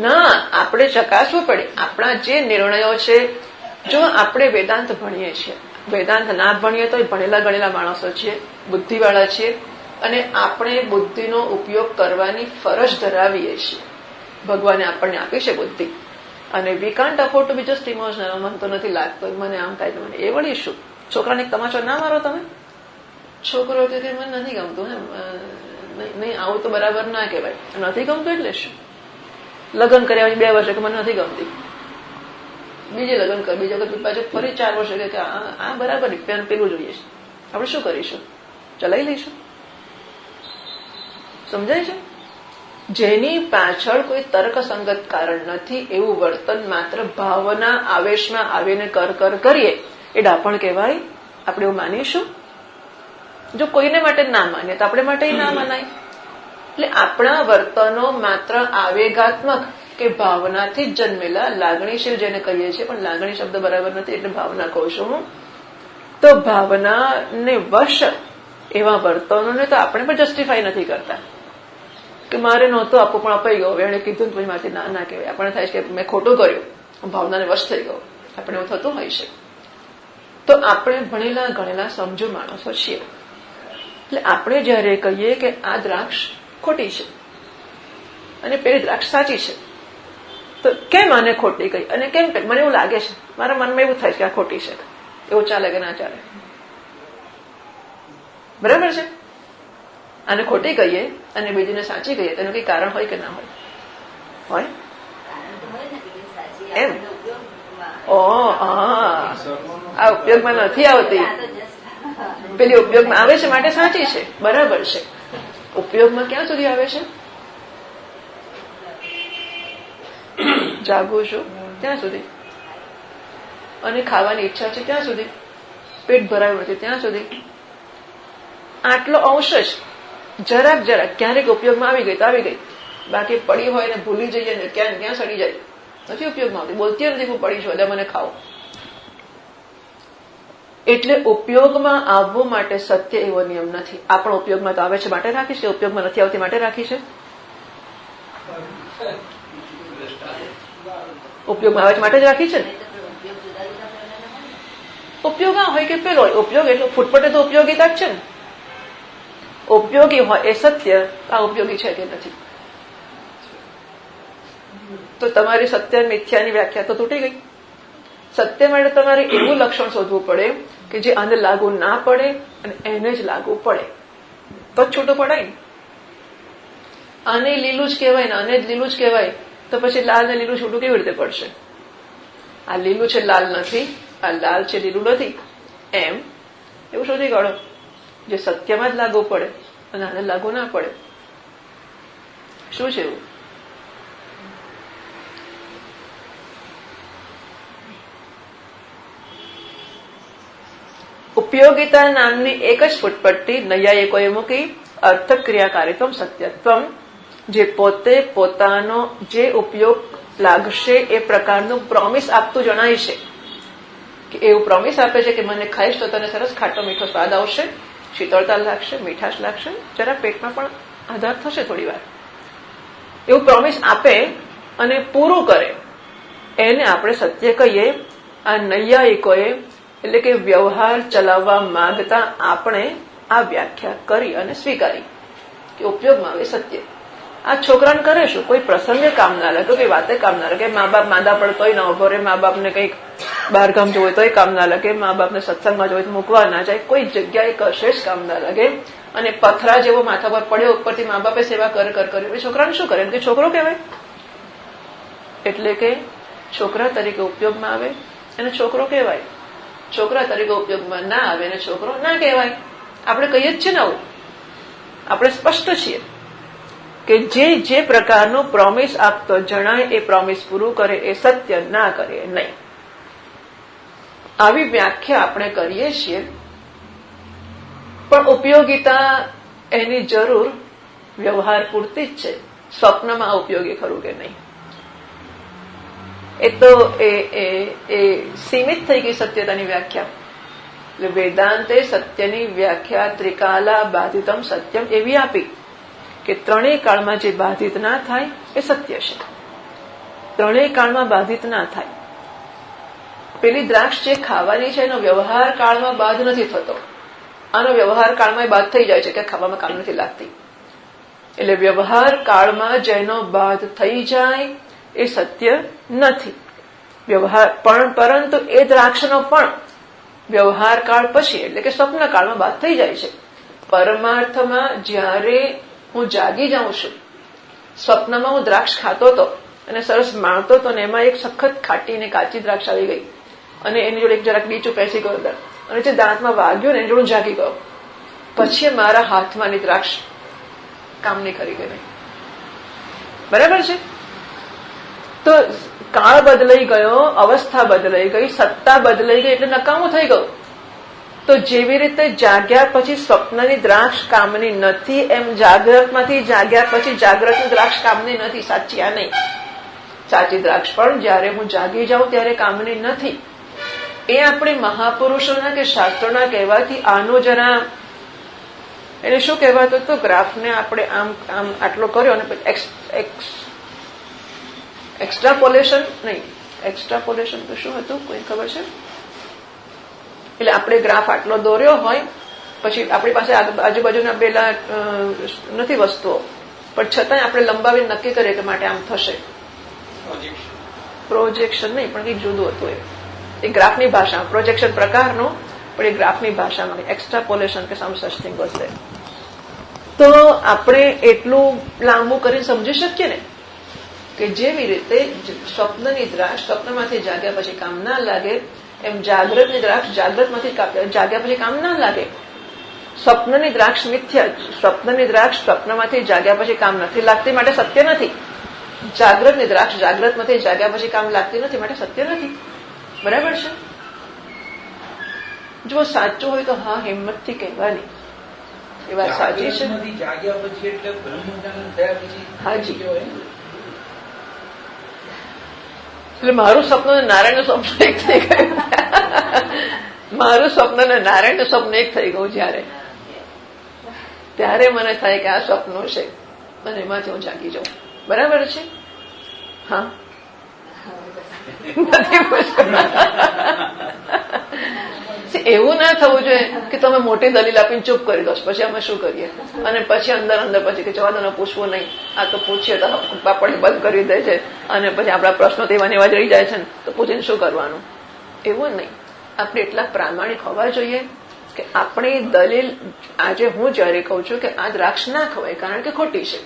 ના, આપણે ચકાસવું પડે. આપણા જે નિર્ણયો છે, જો આપણે વેદાંત ભણીએ છીએ, વેદાંત ના ભણીએ તો ભણેલા ગણેલા માણસો છીએ, બુદ્ધિવાળા છીએ, અને આપણે બુદ્ધિનો ઉપયોગ કરવાની ફરજ ધરાવીએ છીએ. ભગવાને આપણને આપી છે બુદ્ધિ, અને we can't afford to be just emotional. મને તો નથી લાગતો, મને આમ થાય તો મને એ વળી શું? છોકરાને તમાચો ના મારો તમે. છોકરો કે મને નથી ગમતું, નહીં આવું તો બરાબર ના કહેવાય. નથી ગમતું એટલે શું? લગ્ન કર્યા પછી 2 વર્ષે કે મને નથી ગમતી, બીજે લગ્ન કર, બીજા પાછું ફરી 4 વર્ષે કે આ બરાબર પેલું જોઈએ છે. આપણે શું કરીશું? ચલાવી લઈશું. સમજાય છે? જેની પાછળ કોઈ તર્કસંગત કારણ નથી એવું વર્તન માત્ર ભાવના આવેશમાં આવીને કર કરીએ એ ડાપણ કહેવાય. આપણે એવું માનીશું? જો કોઈને માટે ના માનીએ તો આપણે માટે ના મનાય. એટલે આપણા વર્તનો માત્ર આવેગાત્મક કે ભાવનાથી જ જન્મેલા, લાગણીશીલ જેને કહીએ છીએ, પણ લાગણી શબ્દ બરાબર નથી એટલે ભાવના કહું છું હું. તો ભાવનાને વશ એવા વર્તનોને તો આપણે પણ જસ્ટિફાઈ નથી કરતા કે મારે નહોતો આપવું પણ અપાઈ ગયો, એને કીધું પછી મારાથી ના કહેવાય. આપણને થાય છે કે મેં ખોટું કર્યું, ભાવનાને વશ થઈ ગયો. આપણે એવું થતું હોય છે. તો આપણે ભણેલા ગણેલા સમજુ માણસો છીએ. એટલે આપણે જયારે કહીએ કે આ દ્રાક્ષ ખોટી છે અને પેલી દ્રાક્ષ સાચી છે, તો કેમ આને ખોટી કહી અને કેમ મને એવું લાગે છે, મારા મનમાં એવું થાય છે કે આ ખોટી છે, એવું ચાલે કે ના ચાલે? બરાબર છે? આને ખોટી કહીએ અને બીજીને સાચી કહીએ તેનું કઈ કારણ હોય કે ના હોય? હોય એમ? આ ઉપયોગમાં નથી આવતી, પેલી ઉપયોગમાં આવે છે માટે સાચી છે, બરાબર છે. ઉપયોગમાં ક્યાં સુધી આવે છે? જાગું છું ત્યાં સુધી, અને ખાવાની ઈચ્છા છે ત્યાં સુધી, પેટ ભરાયું નથી ત્યાં સુધી. આટલો અંશ જ જરાક ક્યારેક ઉપયોગમાં આવી ગઈ તો આવી ગઈ, બાકી પડી હોય ને ભૂલી જઈએ ને ક્યાં સડી જાય, નથી ઉપયોગમાં આવતી. બોલતી નથી હું પડી છું એટલે મને ખાઓ. એટલે ઉપયોગમાં આવવું માટે સત્ય એવો નિયમ નથી. આ પણ ઉપયોગમાં તો આવે છે માટે રાખી છે, ઉપયોગમાં નથી આવતી માટે રાખી છે. ઉપયોગમાં આવે છે માટે જ રાખી છે ને. ઉપયોગ આ હોય કે પેલો હોય, ઉપયોગ એટલે ફૂટપટે તો ઉપયોગીતા જ છે ને. ઉપયોગી હોય એ સત્ય, આ ઉપયોગી છે કે નથી. તો તમારી સત્ય મિથ્યાની વ્યાખ્યા તો તૂટી ગઈ. સત્ય માટે તમારે એવું લક્ષણ શોધવું પડે કે જે આને લાગુ ના પડે અને એને જ લાગુ પડે, તો જ છૂટું પડાય ને. આને લીલું જ કહેવાય ને આને જ લીલું જ કહેવાય, તો પછી લાલ ને લીલું છૂટું કેવી રીતે પડશે? આ લીલું છે લાલ નથી, આ લાલ છે લીલું નથી, એમ એવું શોધી કાઢો જે સત્યમાં જ લાગુ પડે અને આને લાગુ ના પડે. શું છે એવું? ઉપયોગિતા નામની એક જ ફૂટપટ્ટી નૈયાયિકોએ મૂકી, અર્થક્રિયાકારિત્વમ સત્યત્વમ, જે પોતે પોતાનો જે ઉપયોગ લાગશે એ પ્રકારનું પ્રોમિસ આપતું જણાય છે. કે એવું પ્રોમિસ આપે છે કે મને ખાઈશ તો તને સરસ ખાટો મીઠો સ્વાદ આવશે, શીતળતા લાગશે, મીઠાશ લાગશે, જરા પેટમાં પણ આધાર થશે થોડી વાર. એવું પ્રોમિસ આપે અને પૂરું કરે એને આપણે સત્ય કહીએ. આ નૈયાયિકોએ એટલે કે વ્યવહાર ચલાવવા માંગતા આપણે આ વ્યાખ્યા કરી અને સ્વીકારી કે ઉપયોગમાં આવે સત્ય. આ છોકરાને કરે શું? કોઈ પ્રસંગે કામ ના લાગે, કોઈ વાતે કામ ના લાગે. મા બાપ માંદા પડે તોય ના ઉભો રહે, મા બાપને કંઈક બહારગામ જવું હોય તોય કામ ના લાગે, મા બાપને સત્સંગમાં જવું હોય તો મૂકવા ના જાય, કોઈ જગ્યાએ કશે જ કામ ના લાગે. અને પથરા જેવો માથા પર પડ્યો ઉપરથી મા બાપે સેવા કરે. છોકરાને શું કરે? કે છોકરો કહેવાય. એટલે કે છોકરા તરીકે ઉપયોગમાં આવે અને છોકરો કહેવાય, છોકરા તરીકે ઉપયોગમાં ના આવે અને છોકરો ના કહેવાય. આપણે કહીએ જ છે ને આવું, આપણે સ્પષ્ટ છીએ કે જે પ્રકારનું પ્રોમિસ આપતો જણાય એ પ્રોમિસ પૂરું કરે એ સત્ય, ના કરે નહીં. આવી વ્યાખ્યા આપણે કરીએ છીએ. પણ ઉપયોગિતા એની જરૂર વ્યવહાર પૂરતી જ છે, સ્વપ્નમાં ઉપયોગી ખરું કે નહીં એ તો એ સીમિત થઈ ગઈ સત્યતાની વ્યાખ્યા. એટલે વેદાંતે સત્યની વ્યાખ્યા ત્રિકાલા બાધિતમ સત્યમ એવી આપી કે ત્રણેય કાળમાં જે બાધિત ના થાય એ સત્ય છે. ત્રણેય કાળમાં બાધિત ના થાય. પેલી દ્રાક્ષ જે ખાવાની છે એનો વ્યવહાર કાળમાં બાધ નથી થતો, આનો વ્યવહાર કાળમાં બાદ થઈ જાય છે કે ખાવામાં કામ નથી લાગતી. એટલે વ્યવહાર કાળમાં જેનો બાદ થઈ જાય એ સત્ય નથી. વ્યવહાર પરંતુ એ દ્રાક્ષનો પણ વ્યવહાર કાળ પછી એટલે કે સ્વપ્ન કાળમાં બાદ થઈ જાય છે. પરમાર્થમાં જ્યારે હું જાગી જાઉં છું, સ્વપ્નમાં હું દ્રાક્ષ ખાતો હતો અને સરસ માણતો હતો ને એમાં એક સખત ખાટી ને કાચી દ્રાક્ષ આવી ગઈ અને એની જોડે એક જરાક બીચું પેસી ગયો અંદર અને જે દાંતમાં વાગ્યું ને એની જોડે જાગી ગયો. પછી મારા હાથમાંની દ્રાક્ષ કામ નહીં કરી ગઈ. બરાબર છે? તો કાળ બદલાઈ ગયો, અવસ્થા બદલાઈ ગઈ, સત્તા બદલાઈ ગઈ એટલે નકામું થઈ ગયું. તો જેવી રીતે જાગ્યા પછી સ્વપ્નની દ્રાક્ષ કામની નથી, એમ જાગ્રતમાંથી જાગ્યા પછી જાગ્રતની દ્રાક્ષ કામની નથી. સાચી આ નહીં. સાચી દ્રાક્ષ પણ જયારે હું જાગી જાઉં ત્યારે કામની નથી. એ આપણે મહાપુરુષોના કે શાસ્ત્રોના કહેવાથી આનું જરા એને શું કહેવાતું હતું, ગ્રાફને આપણે આમ આમ આટલો કર્યો અને એક્સ્ટ્રાપોલેશન નહીં, એક્સ્ટ્રાપોલેશન તો શું હતું કોઈ ખબર છે? એટલે આપણે ગ્રાફ આટલો દોર્યો હોય પછી આપણી પાસે આજુબાજુના પેલા નથી વસ્તુઓ, પણ છતાંય આપણે લંબાવી નક્કી કરીએ કે માટે આમ થશે. પ્રોજેક્શન નહીં પણ કંઈક જુદું હતું. એ ગ્રાફની ભાષા, પ્રોજેક્શન પ્રકારનું પણ એ ગ્રાફની ભાષામાં એક્સ્ટ્રાપોલેશન કે સમ સચ થિંગ વોઝ ધેર. તો આપણે એટલું લાંબુ કરીને સમજી શકીએ ને કે જેવી રીતે સ્વપ્નની દ્રાક્ષ સ્વપ્નમાંથી જાગ્યા પછી કામ ના લાગે, એમ જાગ્રતની દ્રાક્ષ જાગ્રતમાંથી જાગ્યા પછી કામ ના લાગે. સ્વપ્નની દ્રાક્ષ મિથ્યા, સ્વપ્નની દ્રાક્ષ સ્વપ્નમાંથી જાગ્યા પછી કામ નથી લાગતી માટે સત્ય નથી. જાગ્રતની દ્રાક્ષ જાગ્રતમાંથી જાગ્યા પછી કામ લાગતી નથી માટે સત્ય નથી. બરાબર છે? જો સાચું હોય તો હા હિંમતથી કહેવાની એ વાત સાચી છે. જાગ્યા પછી એટલે બ્રહ્મજ્ઞાન થયા પછી હાજી. એટલે મારું સ્વપ્ન અને નારાયણનું સ્વપ્ન એક થઈ ગયું. મારું સ્વપ્ન અને નારાયણનું સ્વપ્ન એક થઈ ગયું જયારે, ત્યારે મને થાય કે આ સ્વપ્નો છે અને એમાંથી હું જાગી જાઉં. બરાબર છે? હા નથી પૂછતું. એવું ના થવું જોઈએ કે તમે મોટી દલીલ આપીને ચૂપ કરી દો, પછી અમે શું કરીએ, અને પછી અંદર પછી કે જવા દો, પૂછવું નહીં, આ તો પૂછીએ તો પાપડ બંધ કરી દે છે અને પછી આપણા પ્રશ્નો તેવા ને એવા જ રહી જાય છે ને, તો પૂછીને શું કરવાનું. એવું નહીં. આપણે એટલા પ્રામાણિક હોવા જોઈએ કે આપણી દલીલ, આજે હું જયારે કહું છું કે આ દ્રાક્ષ ના ખવાય કારણ કે ખોટી છે,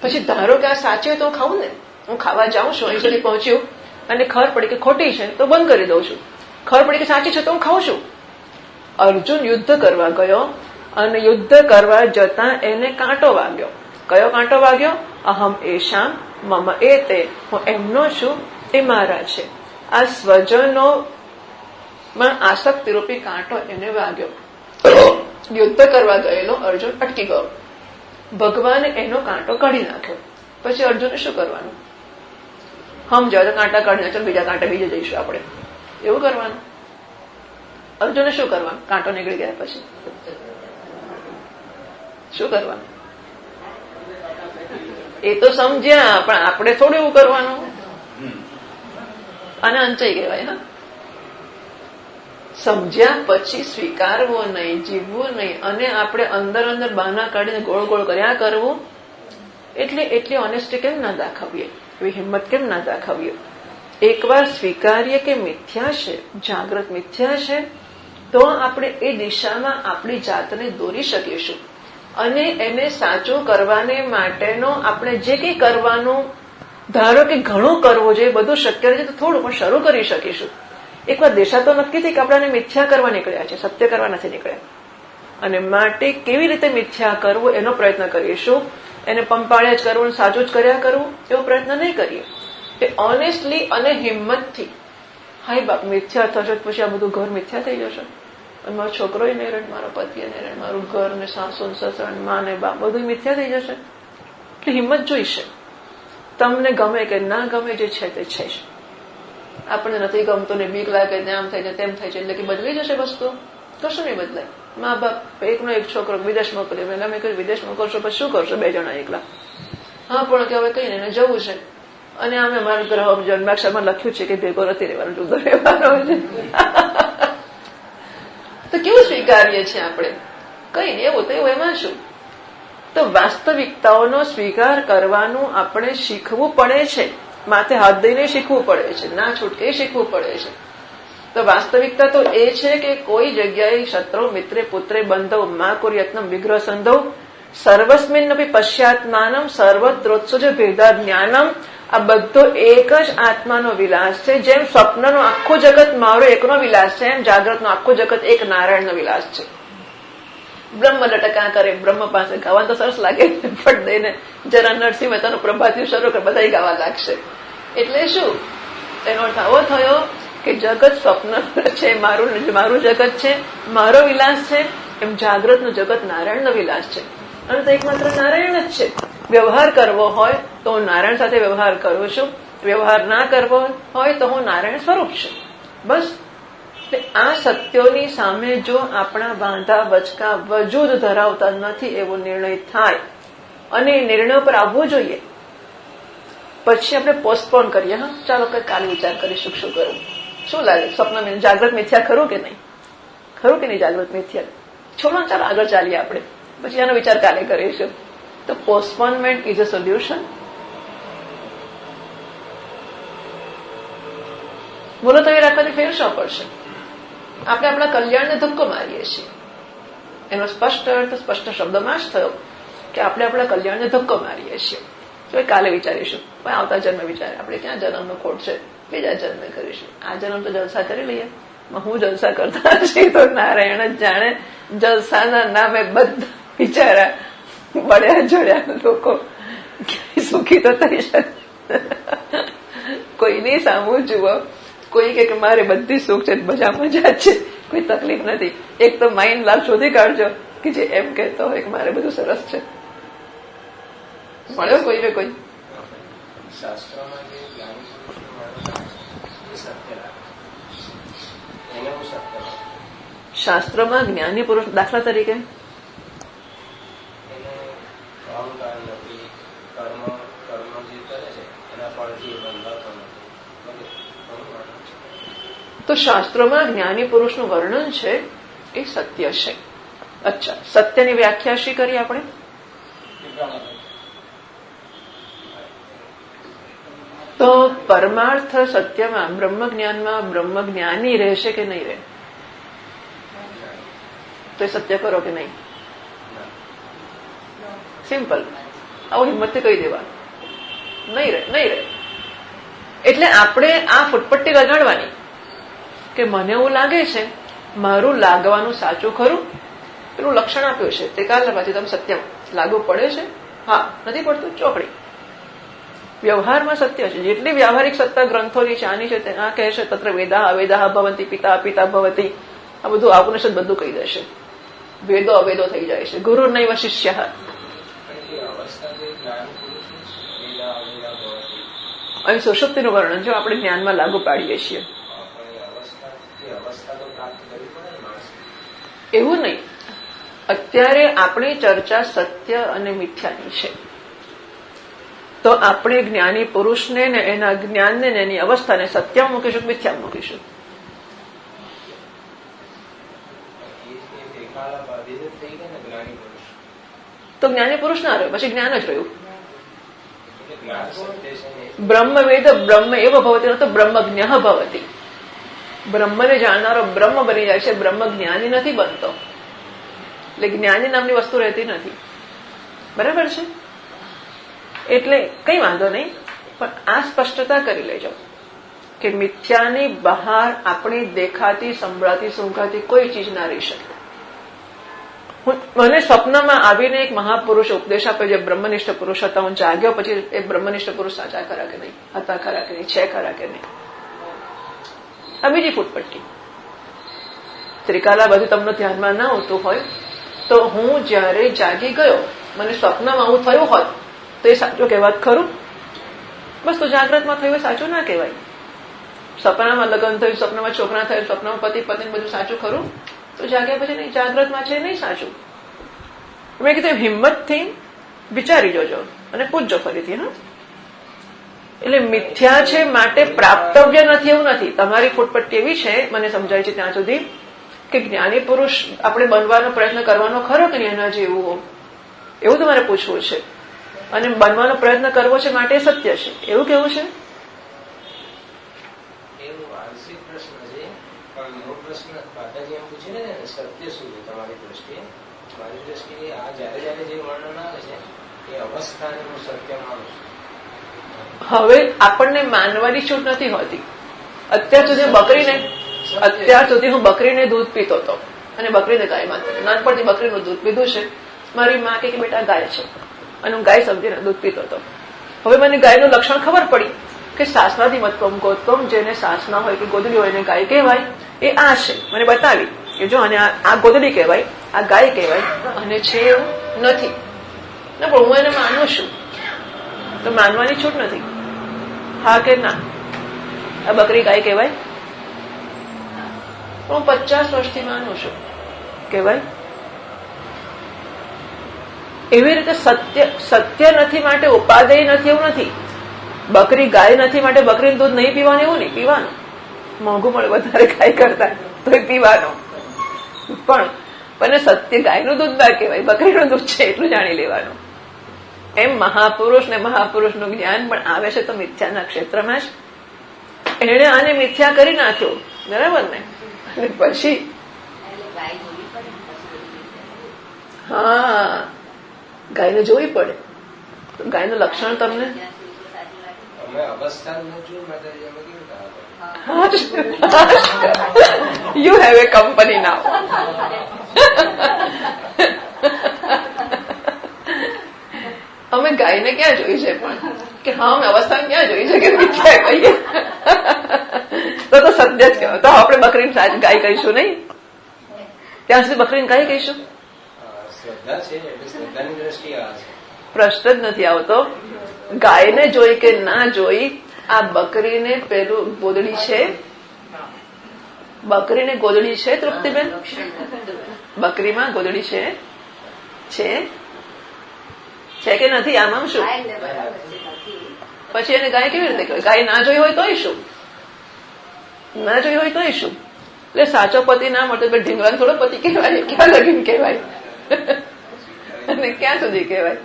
પછી ધારો કે આ સાચી તો હું ખાવું ને, હું ખાવા જાઉં છું, અહીં સુધી પહોંચ્યું અને ખબર પડી કે ખોટી છે તો બંધ કરી દઉં છું, ખબર પડી કે સાચી છે તો હું ખાઉં છું. અર્જુન યુદ્ધ કરવા ગયો અને યુદ્ધ કરવા જતા એને કાંટો વાગ્યો. કયો કાંટો વાગ્યો? અહમ એશામ મમ એતે, હું એમનો છું એ મારા છે. આ સ્વજનો માં આસક્તિ રૂપી કાંટો એને વાગ્યો. યુદ્ધ કરવા ગયેલો અર્જુન અટકી ગયો. ભગવાને એનો કાંટો કાઢી નાખ્યો. પછી અર્જુને શું કરવાનું? સમજાવ તો કાંટા કાઢી નાખ્યો, બીજા કાંટા બીજે જઈશું આપણે, એવું કરવાનું. અર્જુને શું કરવાનું? કાંટો નીકળી ગયા પછી શું કરવાનું? એ તો સમજ્યા, પણ આપણે થોડું એવું કરવાનું. અને અંચાઈ કહેવાય. હા, સમજ્યા પછી સ્વીકારવો નહીં, જીવવું નહીં, અને આપણે અંદર બહાના કાઢીને ગોળ ગોળ કર્યા કરવું. એટલી ઓનેસ્ટી કેમ ના દાખવીએ, એવી હિંમત કેમ ના દાખવીએ? એકવાર સ્વીકારીએ કે મિથ્યા છે, જાગ્રત મિથ્યા છે, તો આપણે એ દિશામાં આપણી જાતને દોરી શકીશું અને એને સાચું કરવાને માટેનો આપણે જે કંઈ કરવાનું, ધારો કે ઘણું કરવું જોઈએ, બધું શક્ય છે તો થોડું પણ શરૂ કરી શકીશું. એકવાર દિશા તો નક્કી થઈ કે આપણને મિથ્યા કરવા નીકળ્યા છે, સત્ય કરવા નથી નીકળ્યા, અને માટે કેવી રીતે મિથ્યા કરવું એનો પ્રયત્ન કરીશું. એને પંપાળ્યા જ કરવું, સાચું જ કર્યા કરવું એવો પ્રયત્ન નહીં કરીએ. એ ઓનેસ્ટલી અને હિંમતથી, હાય બાપ મિથ્યા થશે પછી આ બધું ઘર મિથ્યા થઈ જશે, અને મારો છોકરો નહીં રહે, મારો પતિ નહીં રહે, મારું ઘર ને સાસુ ને સસરા ને મા ને બાપ બધું મિથ્યા થઈ જશે. એટલે હિંમત જોઈશે. તમને ગમે કે ના ગમે, જે છે તે છે જ. આપણને નથી ગમતું ને બીક લાગે, આમ થાય છે તેમ થાય છે, એટલે કે બદલી જશે વસ્તુ? કશું નહીં બદલાય. મા બાપ એકનો એક છોકરો વિદેશ મોકલ્યો, પહેલા મેં કહ્યું વિદેશ મોકલશો પછી શું કરશો 2 જણા એકલા? હા પણ કે હવે કઈ ને જવું છે, અને અમે અમારા ગ્રહ જન્માક્ષરમાં લખ્યું છે કે ભેગો નથી રહેવાનું, જુદો રહેવાનો છે. તો કેવું સ્વીકારીએ છીએ આપણે? કઈ નહીં, એવું તો એવું, એમાં શું? તો વાસ્તવિકતાઓનો સ્વીકાર કરવાનું આપણે શીખવું પડે છે. માથે હાથ દઈને શીખવું પડે છે, ના છૂટકે શીખવું પડે છે. તો વાસ્તવિકતા તો એ છે કે કોઈ જગ્યાએ શત્રુ મિત્રે પુત્રે બંધવ મા કુર્યત્નમ વિગ્રહ સંધવ સર્વસ્મિન્નપી પશ્ચાત્માનમ સર્વત્રોત્સુજ ભેદા જ્ઞાનમ. આ બધો એક જ આત્માનો વિલાસ છે. જેમ સ્વપ્નનો આખું જગત મારો એકનો વિલાસ છે, એમ જાગ્રતનો આખું જગત એક નારાયણનો વિલાસ છે. બ્રહ્મ લટકા કરે, બ્રહ્મ પાસે ગાવા તો સરસ લાગે, ફટ દઈને જરા નરસિંહ મહેતાનું પ્રભાતી શરૂ કરે, બધા ગાવા લાગશે. એટલે શું એનો અર્થ આવો થયો કે જગત સ્વપ્ન છે, મારું જગત છે, મારો વિલાસ છે. એમ જાગ્રતનું જગત નારાયણનો વિલાસ છે, અને તો એકમાત્ર નારાયણ જ છે. વ્યવહાર કરવો હોય તો હું નારાયણ સાથે વ્યવહાર કરું છું, વ્યવહાર ના કરવો હોય તો હું નારાયણ સ્વરૂપ છું. બસ. આ સત્યોની સામે જો આપણા વાંધા બચકા વજૂદ ધરાવતા નથી એવો નિર્ણય થાય, અને એ નિર્ણય પર આવવું જોઈએ. પછી આપણે પોસ્ટપોન કરીએ, હા ચાલો કઈ કાલે વિચાર કરીશું શું કરવું. શું લાગે સ્વપ્ન જાગ્રત મિથ્યા ખરું કે નહીં? ખરું કે નહીં જાગ્રત મિથ્યા? છોડો ચાલો આગળ ચાલીએ આપણે, પછી આનો વિચાર કાલે કરીશું. તો પોસ્ટપોનમેન્ટ ઇઝ અ સોલ્યુશન. બોલો તો એ રાખવાથી ફેર શું પડશે? આપણે આપણા કલ્યાણને ધક્કો મારીએ છીએ. એનો સ્પષ્ટ અર્થ સ્પષ્ટ શબ્દમાં જ થયો કે આપણે આપણા કલ્યાણને ધક્કો મારીએ છીએ. તો કાલે વિચારીશું, પણ આવતા જન્મ વિચારે આપણે ક્યાં જન્મનો ખોટ છે, બીજા જન્મે કરીશું. આ જન્મ તો જલસા કરી લઈએ. હું જલસા કરતા છીએ તો નારાયણ જ જાણે. જલસાના નામે બધા બિચારા બળ્યા જડ્યા લોકો સુખી તો થઈ શકે. કોઈની સામું જુઓ, કોઈ કે મારે બધી સુખ છે, મજા મજા છે, કોઈ તકલીફ નથી. એક તો માઇન્ડ લાભ શોધી કાઢજો કે જે એમ કહેતો હોય કે મારે બધું સરસ છે. મળ્યો કોઈ ને કોઈ? શાસ્ત્રોમાં જે જ્ઞાની પુરુષનું વર્ણન એ સત્ય લાગે, એને હું સત્ય લાગે. શાસ્ત્રોમાં જ્ઞાની પુરુષ દાખલા તરીકે એને અહંકાર નથી, કર્મ જે કરે છે એના ફળથી બંધાતો નથી. તો શાસ્ત્રોમાં જ્ઞાની પુરુષનું વર્ણન છે એ સત્ય છે. અચ્છા, સત્યની વ્યાખ્યા શી કરી આપણે? તો પરમાર્થ સત્યમાં, બ્રહ્મ જ્ઞાનમાં બ્રહ્મ જ્ઞાની રહેશે કે નહીં રહે? તો એ સત્ય કરો કે નહીં? સિમ્પલ. આવું હિંમતથી કહી દેવા, નહીં રહે, નહીં રહે. એટલે આપણે આ ફૂટપટ્ટી લગાડવાની કે મને એવું લાગે છે, મારું લાગવાનું સાચું ખરું. પેલું લક્ષણ આપ્યું છે તે કાલ પછી તમે સત્ય લાગુ પડે છે? હા, નથી પડતું? ચોકડી. વ્યવહારમાં સત્ય છે. જેટલી વ્યવહારિક સત્તા ગ્રંથોની છે, આની છે, આ કહે છે તત્ર વેદા અવેદા ભવંતી, પિતા પિતા ભવતી, આ બધું ઉપનિષદ બધું કહી દેશે. વેદો અવેદો થઈ જાય છે. ગુરુ નૈવ શિષ્ય. અહીં સુષુપ્તિનું વર્ણન જો આપણે જ્ઞાનમાં લાગુ પાડીએ છીએ. એવું નહીં. અત્યારે આપણી ચર્ચા સત્ય અને મિથ્યાની છે. તો આપણે જ્ઞાની પુરુષને ને એના જ્ઞાનને ને એની અવસ્થાને સત્યમાં મૂકીશું, મિથ્યામાં મૂકીશું. તો જ્ઞાની પુરુષ ના રહ્યો, પછી જ્ઞાન જ રહ્યું. બ્રહ્મ વેદ બ્રહ્મ એવ ભવતી, તો બ્રહ્મજ્ઞ ભવતી. બ્રહ્મને જાણનારો બ્રહ્મ બની જાય છે, બ્રહ્મ જ્ઞાની નથી બનતો. એટલે જ્ઞાની નામની વસ્તુ રહેતી નથી. બરાબર છે? એટલે કઈ વાંધો નહીં, પણ આ સ્પષ્ટતા કરી લેજો કે મિથ્યાની બહાર આપણી દેખાતી, સંભળાતી, સૂંઘાતી કોઈ ચીજ ના રહી શકે. મને સ્વપ્નમાં આવીને એક મહાપુરુષ ઉપદેશ આપે, જે બ્રહ્મનિષ્ઠ પુરુષ હતા. હું જાગ્યો પછી એ બ્રહ્મનિષ્ઠ પુરુષ સાચા ખરા કે નહીં, હતા ખરા કે નહીં, છે ખરા કે નહીં. આ બીજી ફૂટપટ્ટી. ત્રિકાલા બધું તમને ધ્યાનમાં ના આવતું હોય તો હું જયારે જાગી ગયો, મને સ્વપ્નમાં આવું થયું હોત તો એ સાચું કહેવાત ખરું? બસ તો જાગ્રતમાં થયું સાચું ના કહેવાય. સપનામાં લગ્ન થયું, સપનામાં છોકરા થયું, સપનામાં પતિ પત્ની બધું સાચું ખરું? તો જાગ્યા પછી નહીં, જાગ્રતમાં છે નહીં સાચું. મેં કીધું હિંમતથી વિચારી જોજો અને પૂછજો ફરીથી. હા, એટલે મિથ્યા છે માટે પ્રાપ્તવ્ય નથી એવું નથી. તમારી ફૂટપટ્ટી એવી છે, મને સમજાય છે ત્યાં સુધી, કે જ્ઞાની પુરુષ આપણે બનવાનો પ્રયત્ન કરવાનો ખરો કે એના જેવું, એવું તમારે પૂછવું છે. અને બનવાનો પ્રયત્ન કરવો છે માટે સત્ય છે એવું કેવું છે? એવું માનસિક પ્રશ્ન છે, પણ એવો પ્રશ્ન દાદાજી એમ પૂછે ને સત્ય શું છે તમારી દ્રષ્ટિએ? મારી દ્રષ્ટિએ આ જયારે જયારે જે વર્ણન આવે છે એ અવસ્થાને હું સત્ય માનું છું. હવે આપણને માનવાની છૂટ નથી હોતી. અત્યાર સુધી હું બકરીને દૂધ પીતો હતો અને બકરીને ગાય માનતો. નાનપણથી બકરીનું દૂધ પીધું છે. મારી માં કે બેટા ગાય છે અને હું ગાય સમજીને દૂધ પીતો હતો. હવે મને ગાયનું લક્ષણ ખબર પડી કે સાસનાથી મતકમ ગોતમ, જેને સાસના હોય કે ગોદડી હોય એને ગાય કહેવાય. એ આ છે. મને બતાવી કે જો અને આ ગોદડી કહેવાય, આ ગાય કહેવાય, અને છે એવું નથી. ના, પણ હું એને માનું છું. તો માનવાની છૂટ નથી. હા કે ના? આ બકરી ગાય કહેવાય? હું 50 વર્ષથી માનું છું. કહેવાય? એવી રીતે સત્ય નથી માટે ઉપાદેય નથી એવું નથી. બકરી ગાય નથી માટે બકરીનું દૂધ નહીં પીવાનું એવું નહીં. પીવાનું, મોંઘું મળે વધારે ગાય કરતા તો પીવાનું. પણ સત્ય ગાયનું દૂધ ના કહેવાય, બકરીનું દૂધ છે એટલું જાણી લેવાનું. એમ મહાપુરુષ ને મહાપુરુષનું જ્ઞાન પણ આવે છે તો મિથ્યાના ક્ષેત્રમાં જ. એણે આને મિથ્યા કરી નાખ્યો, બરાબર ને? અને પછી હા, ગાયને જોવી પડે. તો ગાયનું લક્ષણ તમને અમે અવસ્થા નથી માતાજી અમે કેવું કહો યુ હેવ એ કંપની નાવ. અમે ગાયને ક્યાં જોઈ છે પણ કે હા અમે અવસ્થા ક્યાં જોઈ છે કે મિથ્યા કહીએ તો સત્ય જ કહેવાય. તો આપણે બકરીને ગાય કહીશું નહીં, ત્યાં સુધી બકરીને ગાય કહીશું. શ્રદ્ધા છે એટલે શ્રદ્ધાની દ્રષ્ટિએ આ છે. પ્રશ્ન જ નથી આવતો. ગાયને જોઈ કે ના જોઈ, આ બકરીને પેલું ગોદડી છે, બકરીને ગોદડી છે તૃપ્તિબેન, બકરીમાં ગોદડી છે છે કે નથી? આમાં શું પછી એને ગાય કેવી રીતે કહેવાય? ગાય ના જોઈ હોય તોય શું, ના જોઈ હોય તોય શું? એટલે સાચો પતિ ના મળતો ઢીંગલા થોડો પતિ કહેવાય, ક્યાં લગીને કહેવાય અને ક્યાં સુધી કહેવાય?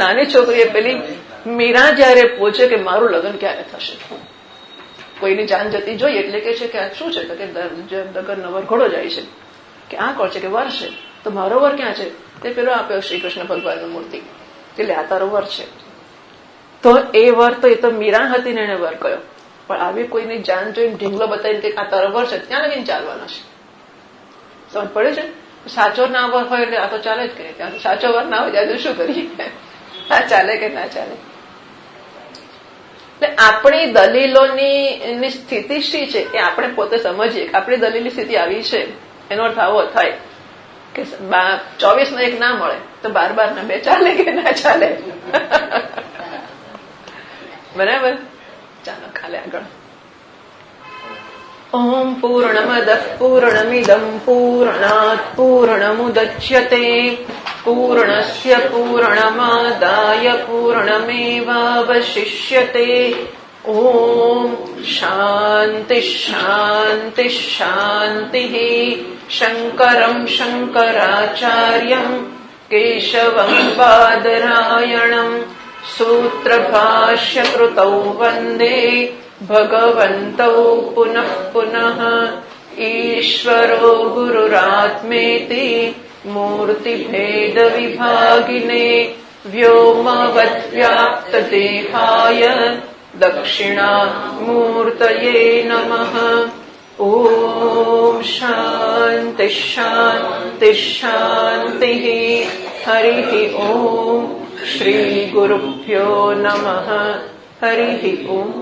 નાની છોકરીએ પેલી મીરા જયારે પૂછે કે મારું લગ્ન ક્યારે થશે, કોઈની જાન જતી જોઈ એટલે કે છે કે આ શું છે? તો કે લગ્નનો વરઘોડો જાય છે કે આ કોણ છે? કે વર છે. તો મારો વર ક્યાં છે? તે પેલો આપ્યો શ્રી કૃષ્ણ ભગવાનની મૂર્તિ, એટલે આ તારો વર છે. તો એ વર તો એ તો મીરા હતી ને એને વર કયો, પણ આવી કોઈની જાન જોઈને ઢીંગલો બતાવીને કે આ તારો વર છે ત્યાં લગીને ચાલવાનો છે. સમજ પડે છે? સાચો ના વર હોય એટલે આ તો ચાલે જ કરે, ત્યાં સાચો વર ના હોય ત્યાં શું કરીએ? આ ચાલે કે ના ચાલે? એટલે આપણી દલીલોની સ્થિતિ શી છે એ આપણે પોતે સમજીએ કે આપણી દલીલની સ્થિતિ આવી છે. એનો અર્થ આવો થાય કે 24 ને 1 ના મળે તો 12 ના 2 ચાલે કે ના ચાલે? બરાબર. ચાલો કાલે આગળ. ઓમ પૂર્ણમદ પૂર્ણમિદમ પૂર્ણાત પૂર્ણમુદચ્યતે પૂર્ણસ્ય પૂર્ણમાદાય પૂર્ણમેવાવશિષ્યતે. ઓમ શાંતિ શાંતિ શાંતિ. શંકરમ શંકરાચાર્યમ કેશવમ બાદરાયણમ સૂત્રભાષ્યકૃતૌ વંદે ભગવन्तौ પુનઃ પુનઃ. ઈશ્વરો ગુરુરાત્મેતિ મૂર્તિભેદ વિભાગિને વ્યોમવદ્વ્યાપ્તદેહાય દક્ષિણામૂર્તયે નમઃ. ઓમ શાંતિ શાંતિ શાંતિ. હરિ ઓમ. શ્રી ગુરુભ્યો નમઃ. હરિ ઓમ.